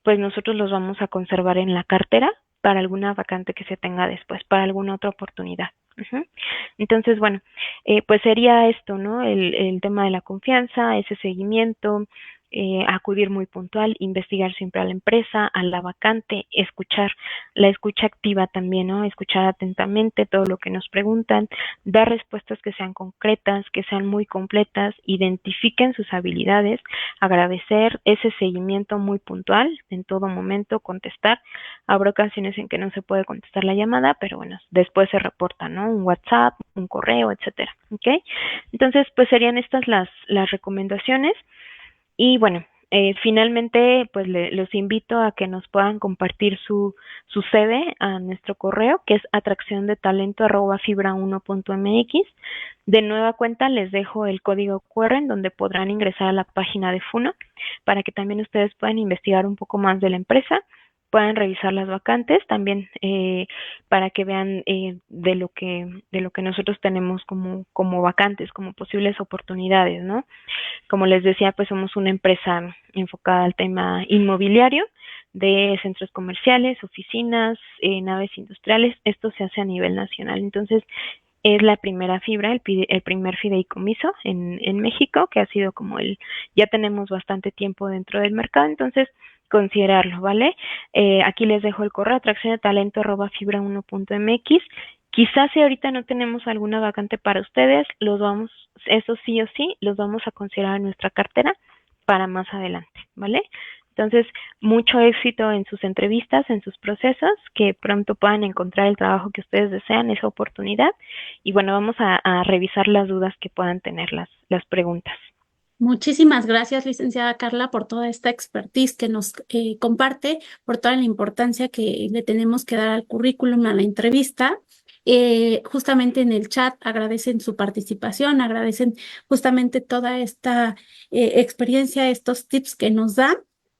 Speaker 2: pues nosotros los vamos a conservar en la cartera para alguna vacante que se tenga después, para alguna otra oportunidad. Ujú. Entonces, bueno, pues sería esto, ¿no? El tema de la confianza, ese seguimiento, acudir muy puntual, investigar siempre a la empresa, a la vacante, escuchar, la escucha activa también, ¿no? Escuchar atentamente todo lo que nos preguntan, dar respuestas que sean concretas, que sean muy completas, identifiquen sus habilidades, agradecer ese seguimiento muy puntual en todo momento, contestar. Habrá ocasiones en que no se puede contestar la llamada, pero bueno, después se reporta, ¿no? Un WhatsApp, un correo, etcétera, ¿ok? Entonces, pues serían estas las recomendaciones. Y bueno, finalmente, pues los invito a que nos puedan compartir su CV a nuestro correo, que es atracciondetalento@fibra1.mx. De nueva cuenta, les dejo el código QR en donde podrán ingresar a la página de Funo para que también ustedes puedan investigar un poco más de la empresa, puedan revisar las vacantes también, para que vean de lo que nosotros tenemos como vacantes, como posibles oportunidades, ¿no? Como les decía, pues somos una empresa enfocada al tema inmobiliario, de centros comerciales, oficinas, naves industriales. Esto se hace a nivel nacional. Entonces, es la primera fibra, el primer fideicomiso en México, que ha sido como ya tenemos bastante tiempo dentro del mercado, entonces considerarlo, ¿vale? Aquí les dejo el correo, atracción de talento @fibra1.mx. Quizás si ahorita no tenemos alguna vacante para ustedes, eso sí o sí, los vamos a considerar en nuestra cartera para más adelante, ¿vale? Entonces, mucho éxito en sus entrevistas, en sus procesos, que pronto puedan encontrar el trabajo que ustedes desean, esa oportunidad. Y bueno, vamos a revisar las dudas que puedan tener, las preguntas.
Speaker 1: Muchísimas gracias, licenciada Carla, por toda esta expertise que nos comparte, por toda la importancia que le tenemos que dar al currículum, a la entrevista. Justamente en el chat agradecen su participación, agradecen justamente toda esta experiencia, estos tips que nos dan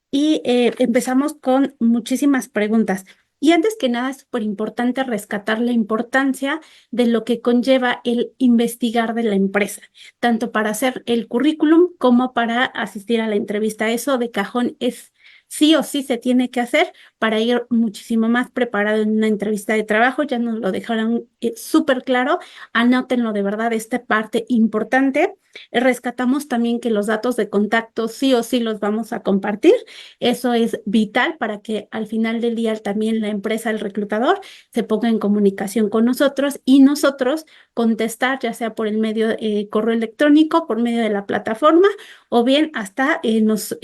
Speaker 1: y empezamos con muchísimas preguntas. Y antes que nada, es súper importante rescatar la importancia de lo que conlleva el investigar de la empresa tanto para hacer el currículum como para asistir a la entrevista. Eso de cajón es sí o sí se tiene que hacer para ir muchísimo más preparado en una entrevista de trabajo. Ya nos lo dejaron súper claro. Anótenlo de verdad, esta parte importante. Rescatamos también que los datos de contacto sí o sí los vamos a compartir. Eso es vital para que al final del día también la empresa, el reclutador, se ponga en comunicación con nosotros y nosotros contestar, ya sea por el medio correo electrónico, por medio de la plataforma, o bien hasta nos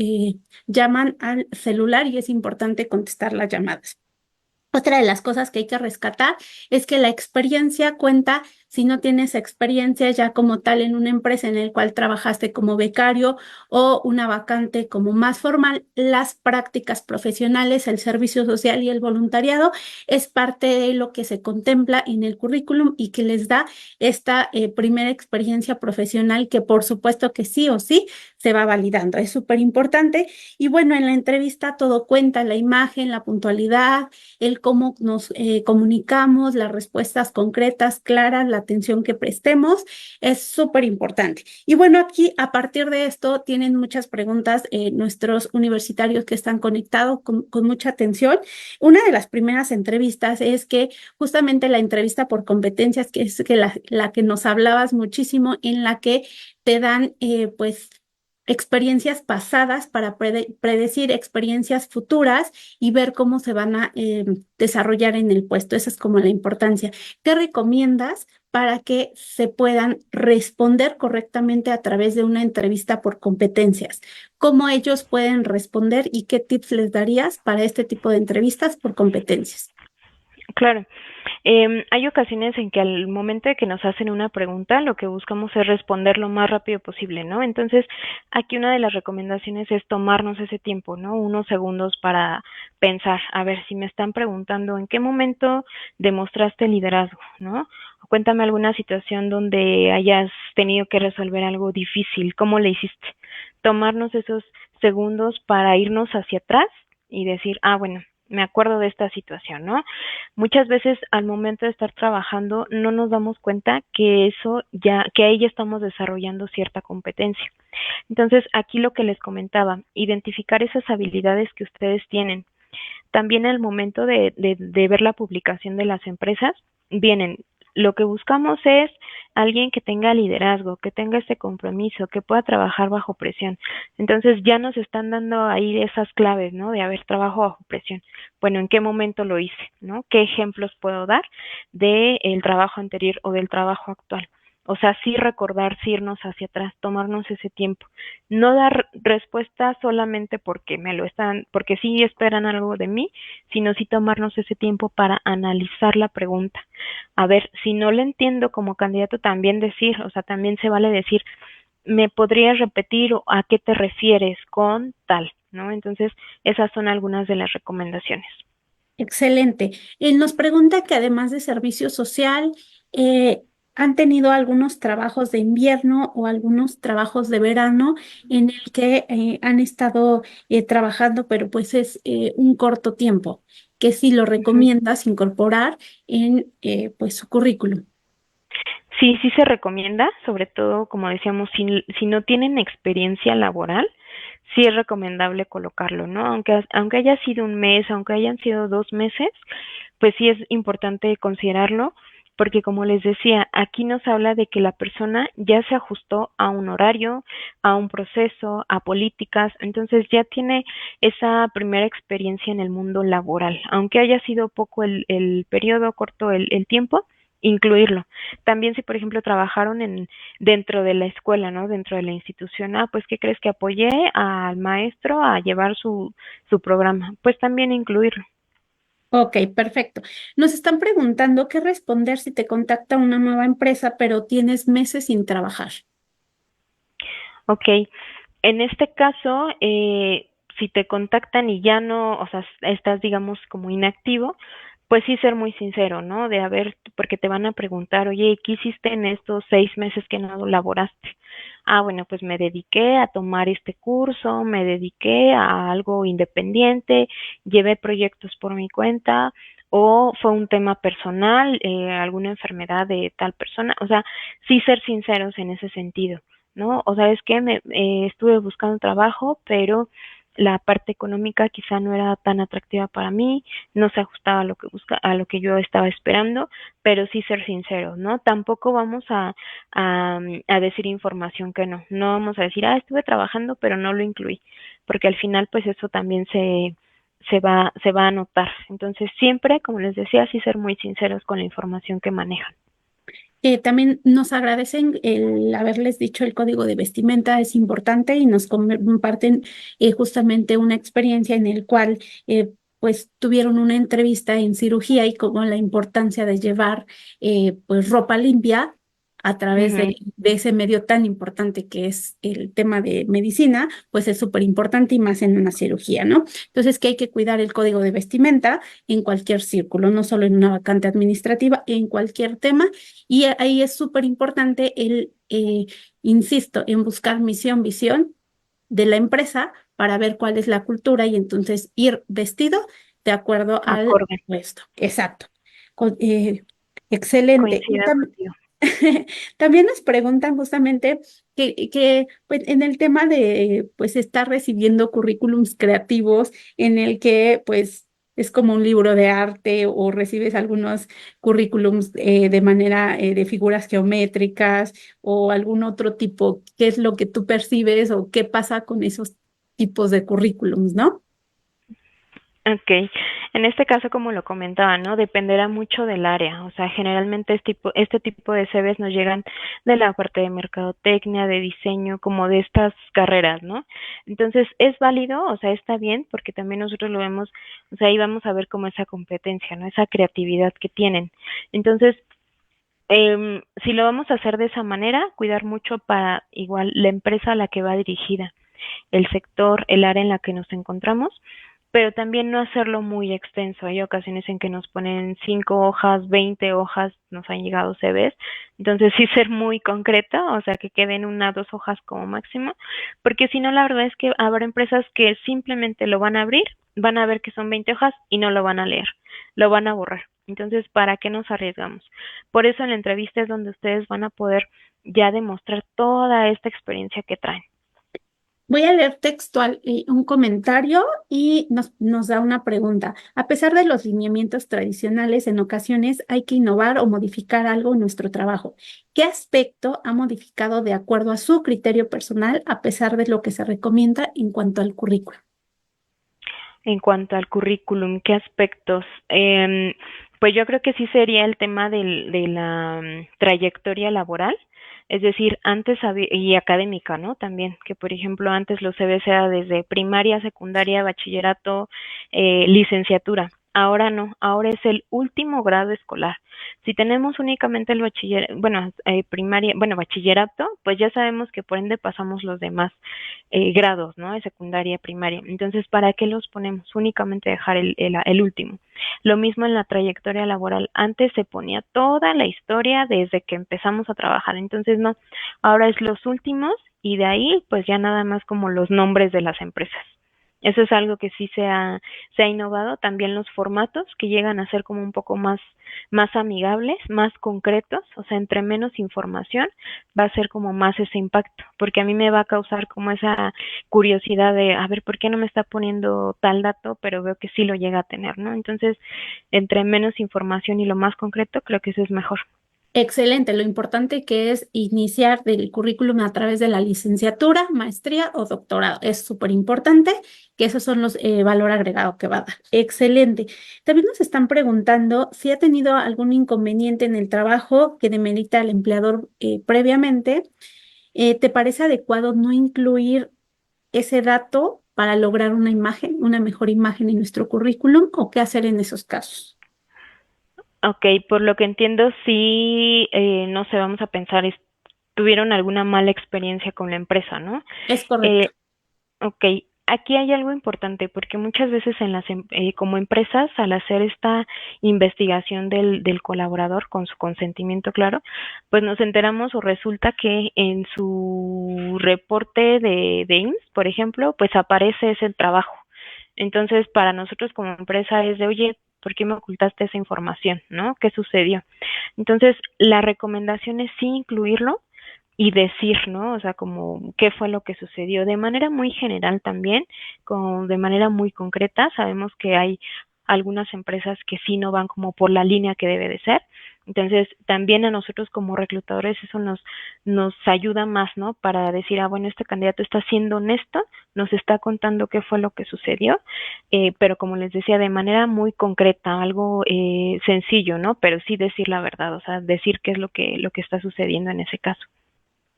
Speaker 1: llaman al celular y es importante contestar las llamadas. Otra de las cosas que hay que rescatar es que la experiencia cuenta si no tienes experiencia ya como tal en una empresa en la cual trabajaste como becario o una vacante como más formal, las prácticas profesionales, el servicio social y el voluntariado es parte de lo que se contempla en el currículum y que les da esta primera experiencia profesional que por supuesto que sí o sí se va validando. Es súper importante y bueno, en la entrevista todo cuenta, la imagen, la puntualidad, el cómo nos comunicamos, las respuestas concretas, claras, la atención que prestemos, es súper importante. Y bueno, aquí a partir de esto tienen muchas preguntas nuestros universitarios que están conectados con mucha atención. Una de las primeras entrevistas es que justamente la entrevista por competencias, que es que la que nos hablabas muchísimo, en la que te dan pues experiencias pasadas para predecir experiencias futuras y ver cómo se van a desarrollar en el puesto. Esa es como la importancia. ¿Qué recomiendas para que se puedan responder correctamente a través de una entrevista por competencias? ¿Cómo ellos pueden responder y qué tips les darías para este tipo de entrevistas por competencias?
Speaker 2: Claro. Hay ocasiones en que al momento de que nos hacen una pregunta, lo que buscamos es responder lo más rápido posible, ¿no? Entonces, aquí una de las recomendaciones es tomarnos ese tiempo, ¿no? Unos segundos para pensar, a ver, si me están preguntando en qué momento demostraste liderazgo, ¿no? Cuéntame alguna situación donde hayas tenido que resolver algo difícil, ¿cómo le hiciste? Tomarnos esos segundos para irnos hacia atrás y decir, ah, bueno, me acuerdo de esta situación, ¿no? Muchas veces al momento de estar trabajando no nos damos cuenta que eso ya, que ahí ya estamos desarrollando cierta competencia. Entonces, aquí lo que les comentaba, identificar esas habilidades que ustedes tienen. También al momento de ver la publicación de las empresas, vienen, lo que buscamos es alguien que tenga liderazgo, que tenga este compromiso, que pueda trabajar bajo presión. Entonces ya nos están dando ahí esas claves, ¿no? De haber trabajo bajo presión. Bueno, ¿en qué momento lo hice? ¿No? ¿Qué ejemplos puedo dar del trabajo anterior o del trabajo actual? O sea, sí recordar, sí irnos hacia atrás, tomarnos ese tiempo. No dar respuesta solamente porque me lo están, porque sí esperan algo de mí, sino sí tomarnos ese tiempo para analizar la pregunta. A ver, si no le entiendo como candidato, también decir, o sea, también se vale decir, ¿me podrías repetir a qué te refieres con tal? ¿No? Entonces, esas son algunas de las recomendaciones.
Speaker 1: Excelente. Nos pregunta que además de servicio social, eh, han tenido algunos trabajos de invierno o algunos trabajos de verano en el que han estado trabajando, pero pues es un corto tiempo, que si lo
Speaker 2: Ujú.
Speaker 1: recomiendas incorporar en pues su currículum.
Speaker 2: Sí, sí se recomienda, sobre todo, como decíamos, si no tienen experiencia laboral, sí es recomendable colocarlo, ¿no? Aunque haya sido un mes, aunque hayan sido 2 meses, pues sí es importante considerarlo, porque como les decía, aquí nos habla de que la persona ya se ajustó a un horario, a un proceso, a políticas, entonces ya tiene esa primera experiencia en el mundo laboral, aunque haya sido poco el periodo, corto el tiempo, incluirlo. También si, por ejemplo, trabajaron dentro de la escuela, ¿no? Dentro de la institución, ah, pues, ¿qué crees que apoyé al maestro a llevar su programa? Pues también incluirlo.
Speaker 1: Ok, perfecto. Nos están preguntando qué responder si te contacta una nueva empresa, pero tienes meses sin trabajar.
Speaker 2: Ok, en este caso, si te contactan y ya no, o sea, estás, digamos, como inactivo, pues sí ser muy sincero, ¿no? De a ver, porque te van a preguntar, oye, ¿qué hiciste en estos 6 meses que no laboraste? Ah, bueno, pues me dediqué a tomar este curso, me dediqué a algo independiente, llevé proyectos por mi cuenta, o fue un tema personal, alguna enfermedad de tal persona, o sea, sí ser sinceros en ese sentido. ¿No? O sea, es que estuve buscando trabajo, pero la parte económica quizá no era tan atractiva para mí, no se ajustaba a lo que a lo que yo estaba esperando, pero sí ser sinceros, ¿no? Tampoco vamos a decir información que no, no vamos a decir, ah, estuve trabajando, pero no lo incluí, porque al final, pues eso también se va a notar. Entonces, siempre, como les decía, sí ser muy sinceros con la información que manejan.
Speaker 1: También nos agradecen el haberles dicho el código de vestimenta es importante y nos comparten justamente una experiencia en el cual pues tuvieron una entrevista en cirugía y como la importancia de llevar pues ropa limpia a través
Speaker 2: Ujú.
Speaker 1: de ese medio tan importante que es el tema de medicina, pues es súper importante y más en una cirugía, ¿no? Entonces que hay que cuidar el código de vestimenta en cualquier círculo, no solo en una vacante administrativa, en cualquier tema y ahí es súper importante el, insisto, en buscar misión, visión de la empresa para ver cuál es la cultura y entonces ir vestido de acuerdo al
Speaker 2: Acorde,
Speaker 1: puesto. Exacto. Con- eh, excelente. Y
Speaker 2: coincida contigo.
Speaker 1: también nos preguntan justamente pues, en el tema de pues estar recibiendo currículums creativos en el que pues es como un libro de arte o recibes algunos currículums de manera de figuras geométricas o algún otro tipo, ¿qué es lo que tú percibes o qué pasa con esos tipos de currículums, ¿no?
Speaker 2: Ok, en este caso, como lo comentaba, ¿no? Dependerá mucho del área. O sea, generalmente este tipo de CVs nos llegan de la parte de mercadotecnia, de diseño, como de estas carreras, ¿no? Entonces, es válido, o sea, está bien, porque también nosotros lo vemos, o sea, ahí vamos a ver como esa competencia, ¿no? Esa creatividad que tienen. Entonces, si lo vamos a hacer de esa manera, cuidar mucho para igual la empresa a la que va dirigida, el sector, el área en la que nos encontramos, pero también no hacerlo muy extenso. Hay ocasiones en que nos ponen 5 hojas, 20 hojas, nos han llegado CVs, entonces sí ser muy concreto, o sea, que queden 1, 2 hojas como máximo, porque si no, la verdad es que habrá empresas que simplemente lo van a abrir, van a ver que son 20 hojas y no lo van a leer, lo van a borrar. Entonces, ¿para qué nos arriesgamos? Por eso en la entrevista es donde ustedes van a poder ya demostrar toda esta experiencia que traen.
Speaker 1: Voy a leer textual un comentario y nos da una pregunta. A pesar de los lineamientos tradicionales, en ocasiones hay que innovar o modificar algo en nuestro trabajo. ¿Qué aspecto ha modificado de acuerdo a su criterio personal a pesar de lo que se recomienda en cuanto al currículo?
Speaker 2: En cuanto al currículum, ¿qué aspectos? Pues yo creo que sí sería el tema de la trayectoria laboral, es decir, antes y académica, ¿no? También, que por ejemplo antes los CVs era desde primaria, secundaria, bachillerato, licenciatura. Ahora no, ahora es el último grado escolar. Si tenemos únicamente el bueno, primaria, bueno, bachillerato, pues ya sabemos que por ende pasamos los demás grados, ¿no? De secundaria, primaria. Entonces, ¿para qué los ponemos? Únicamente dejar el último. Lo mismo en la trayectoria laboral. Antes se ponía toda la historia desde que empezamos a trabajar. Entonces, no. Ahora es los últimos y de ahí, pues ya nada más como los nombres de las empresas. Eso es algo que sí se ha innovado. También los formatos que llegan a ser como un poco más amigables, más concretos. O sea, entre menos información va a ser como más ese impacto. Porque a mí me va a causar como esa curiosidad de, a ver, ¿por qué no me está poniendo tal dato? Pero veo que sí lo llega a tener, ¿no? Entonces, entre menos información y lo más concreto, creo que eso es mejor.
Speaker 1: Excelente, lo importante que es iniciar del currículum a través de la licenciatura, maestría o doctorado. Es súper importante que esos son los valor agregado que va a dar. Excelente. También nos están preguntando si ha tenido algún inconveniente en el trabajo que demerita al empleador previamente. ¿Te parece adecuado no incluir ese dato para lograr una imagen, una mejor imagen en nuestro currículum o qué hacer en esos casos?
Speaker 2: Ok, por lo que entiendo, sí, no sé, vamos a pensar, tuvieron alguna mala experiencia con la empresa, ¿no?
Speaker 1: Es correcto.
Speaker 2: Eh, Ok, aquí hay algo importante porque muchas veces como empresas, al hacer esta investigación del colaborador con su consentimiento, claro, pues nos enteramos o resulta que en su reporte de IMSS, por ejemplo, pues aparece ese trabajo. Entonces, para nosotros como empresa es de, oye, ¿por qué me ocultaste esa información? ¿No? ¿Qué sucedió? Entonces, la recomendación es sí incluirlo y decir, ¿no? O sea, como qué fue lo que sucedió de manera muy general también, de manera muy concreta. Sabemos que hay algunas empresas que sí no van como por la línea que debe de ser. Entonces, también a nosotros como reclutadores eso nos ayuda más, ¿no? Para decir, ah, bueno, este candidato está siendo honesto, nos está contando qué fue lo que sucedió, pero como les decía, de manera muy concreta, algo sencillo, ¿no? Pero sí decir la verdad, o sea, decir qué es lo que está sucediendo en ese caso.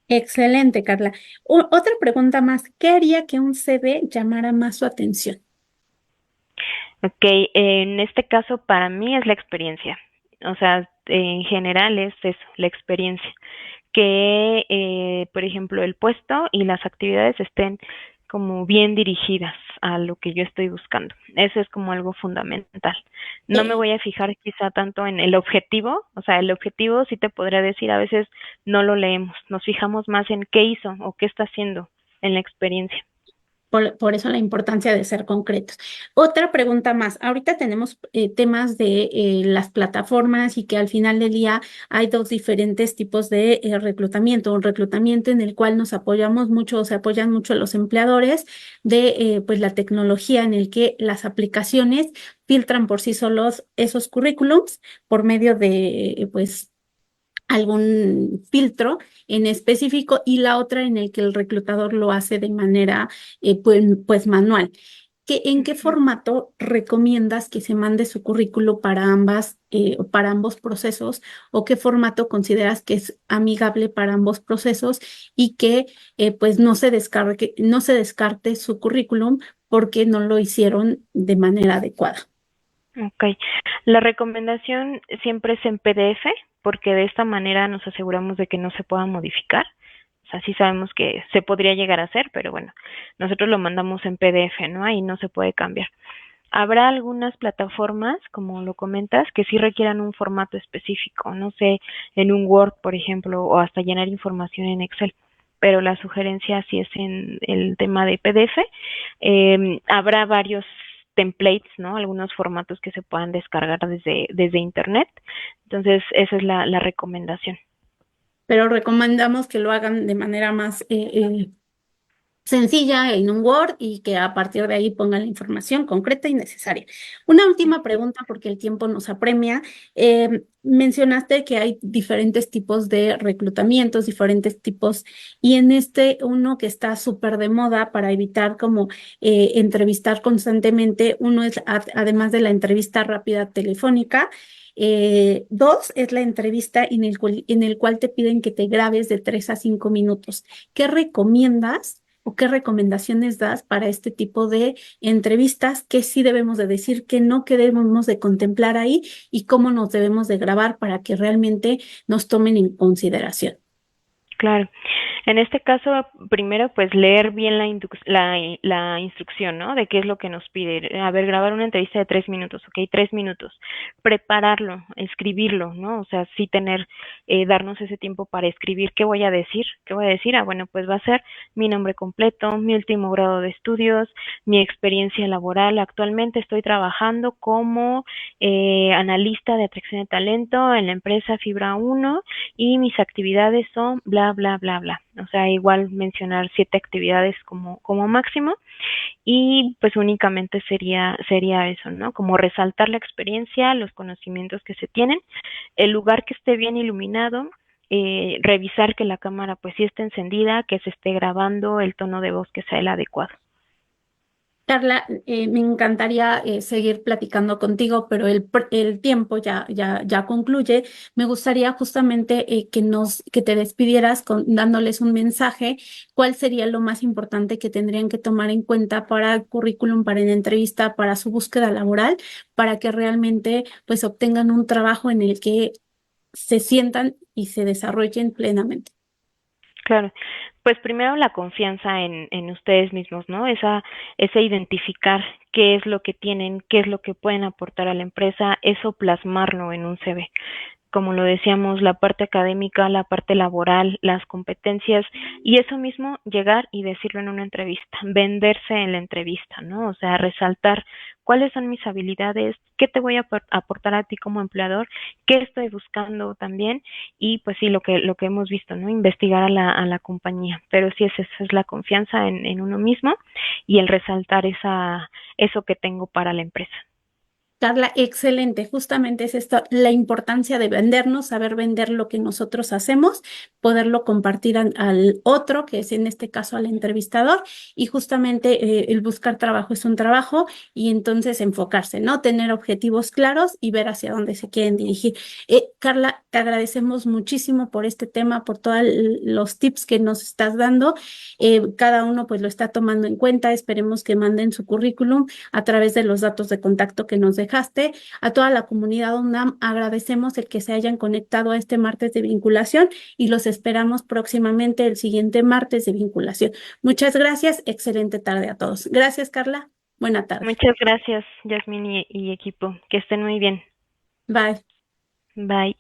Speaker 1: Excelente, Carla. Otra pregunta más. ¿Qué haría que un CV llamara más su atención?
Speaker 2: Ok, en este caso para mí es la experiencia. O sea, en general es eso, la experiencia. Que, por ejemplo, el puesto y las actividades estén como bien dirigidas a lo que yo estoy buscando. Eso es como algo fundamental. No me
Speaker 1: Eh,
Speaker 2: voy a fijar quizá tanto en el objetivo, o sea, el objetivo sí te podría decir, a veces no lo leemos, nos fijamos más en qué hizo o qué está haciendo en la experiencia.
Speaker 1: por eso la importancia de ser concretos. Otra pregunta más. Ahorita tenemos temas de las plataformas y que al final del día hay dos diferentes tipos de reclutamiento. Un reclutamiento en el cual nos apoyamos mucho o se apoyan mucho los empleadores de pues la tecnología en el que las aplicaciones filtran por sí solos esos currículums por medio de pues algún filtro en específico y la otra en el que el reclutador lo hace de manera pues manual. ¿En qué
Speaker 2: Ujú.
Speaker 1: formato recomiendas que se mande su currículo para para ambos procesos? ¿O qué formato consideras que es amigable para ambos procesos y que pues no se descarte su currículum porque no lo hicieron de manera adecuada?
Speaker 2: Ok. La recomendación siempre es en PDF, porque de esta manera nos aseguramos de que no se pueda modificar. O sea, sí sabemos que se podría llegar a hacer, pero bueno, nosotros lo mandamos en PDF, ¿no? Ahí no se puede cambiar. Habrá algunas plataformas, como lo comentas, que sí requieran un formato específico, no sé, en un Word, por ejemplo, o hasta llenar información en Excel. Pero la sugerencia sí es en el tema de PDF. Habrá varios templates, ¿no? Algunos formatos que se puedan descargar desde Internet. Entonces, esa es la recomendación.
Speaker 1: Pero recomendamos que lo hagan de manera más sencilla en un Word y que a partir de ahí pongan la información concreta y necesaria. Una última pregunta, porque el tiempo nos apremia. Mencionaste que hay diferentes tipos de reclutamientos, diferentes tipos, y en este uno que está súper de moda para evitar como entrevistar constantemente, uno es además de la entrevista rápida telefónica. Dos es la entrevista en el cual te piden que te grabes de 3 a 5 minutos. ¿Qué recomiendas o qué recomendaciones das para este tipo de entrevistas? ¿Qué sí debemos de decir, qué no, qué debemos de contemplar ahí y cómo nos debemos de grabar para que realmente nos tomen en consideración?
Speaker 2: Claro. En este caso, primero, pues leer bien la instrucción, ¿no? De qué es lo que nos pide. A ver, grabar una entrevista de 3 minutos, ok, 3 minutos. Prepararlo, escribirlo, ¿no? O sea, sí tener, darnos ese tiempo para escribir qué voy a decir. ¿Qué voy a decir? Ah, bueno, pues va a ser mi nombre completo, mi último grado de estudios, mi experiencia laboral. Actualmente estoy trabajando como analista de atracción de talento en la empresa Fibra Uno y mis actividades son bla, bla, bla, bla. O sea, igual mencionar 7 actividades como máximo y pues únicamente sería eso, ¿no? Como resaltar la experiencia, los conocimientos que se tienen, el lugar que esté bien iluminado, revisar que la cámara pues sí esté encendida, que se esté grabando, el tono de voz que sea el adecuado.
Speaker 1: Carla, me encantaría seguir platicando contigo, pero el tiempo ya concluye. Me gustaría justamente que te despidieras dándoles un mensaje. ¿Cuál sería lo más importante que tendrían que tomar en cuenta para el currículum, para la entrevista, para su búsqueda laboral, para que realmente pues obtengan un trabajo en el que se sientan y se desarrollen plenamente?
Speaker 2: Claro, pues primero la confianza en ustedes mismos, ¿no? Ese identificar qué es lo que tienen, qué es lo que pueden aportar a la empresa, eso plasmarlo en un CV. Como lo decíamos, la parte académica, la parte laboral, las competencias y eso mismo llegar y decirlo en una entrevista, venderse en la entrevista, ¿no? O sea, resaltar cuáles son mis habilidades, qué te voy a aportar a ti como empleador, qué estoy buscando también y pues sí, lo que hemos visto, ¿no? Investigar a la compañía, pero sí es eso, es la confianza en uno mismo y el resaltar eso que tengo para la empresa.
Speaker 1: Carla, excelente. Justamente es esto, la importancia de vendernos, saber vender lo que nosotros hacemos, poderlo compartir al otro, que es en este caso al entrevistador, y justamente el buscar trabajo es un trabajo y entonces enfocarse, ¿no? Tener objetivos claros y ver hacia dónde se quieren dirigir. Carla, te agradecemos muchísimo por este tema, por todos los tips que nos estás dando. Cada uno pues lo está tomando en cuenta. Esperemos que manden su currículum a través de los datos de contacto que nos dejaste. A toda la comunidad UNAM agradecemos el que se hayan conectado a este martes de vinculación y los esperamos próximamente el siguiente martes de vinculación. Muchas gracias. Excelente tarde a todos. Gracias, Carla. Buena tarde.
Speaker 2: Muchas gracias, Yasmin y equipo. Que estén muy bien.
Speaker 1: Bye.
Speaker 2: Bye.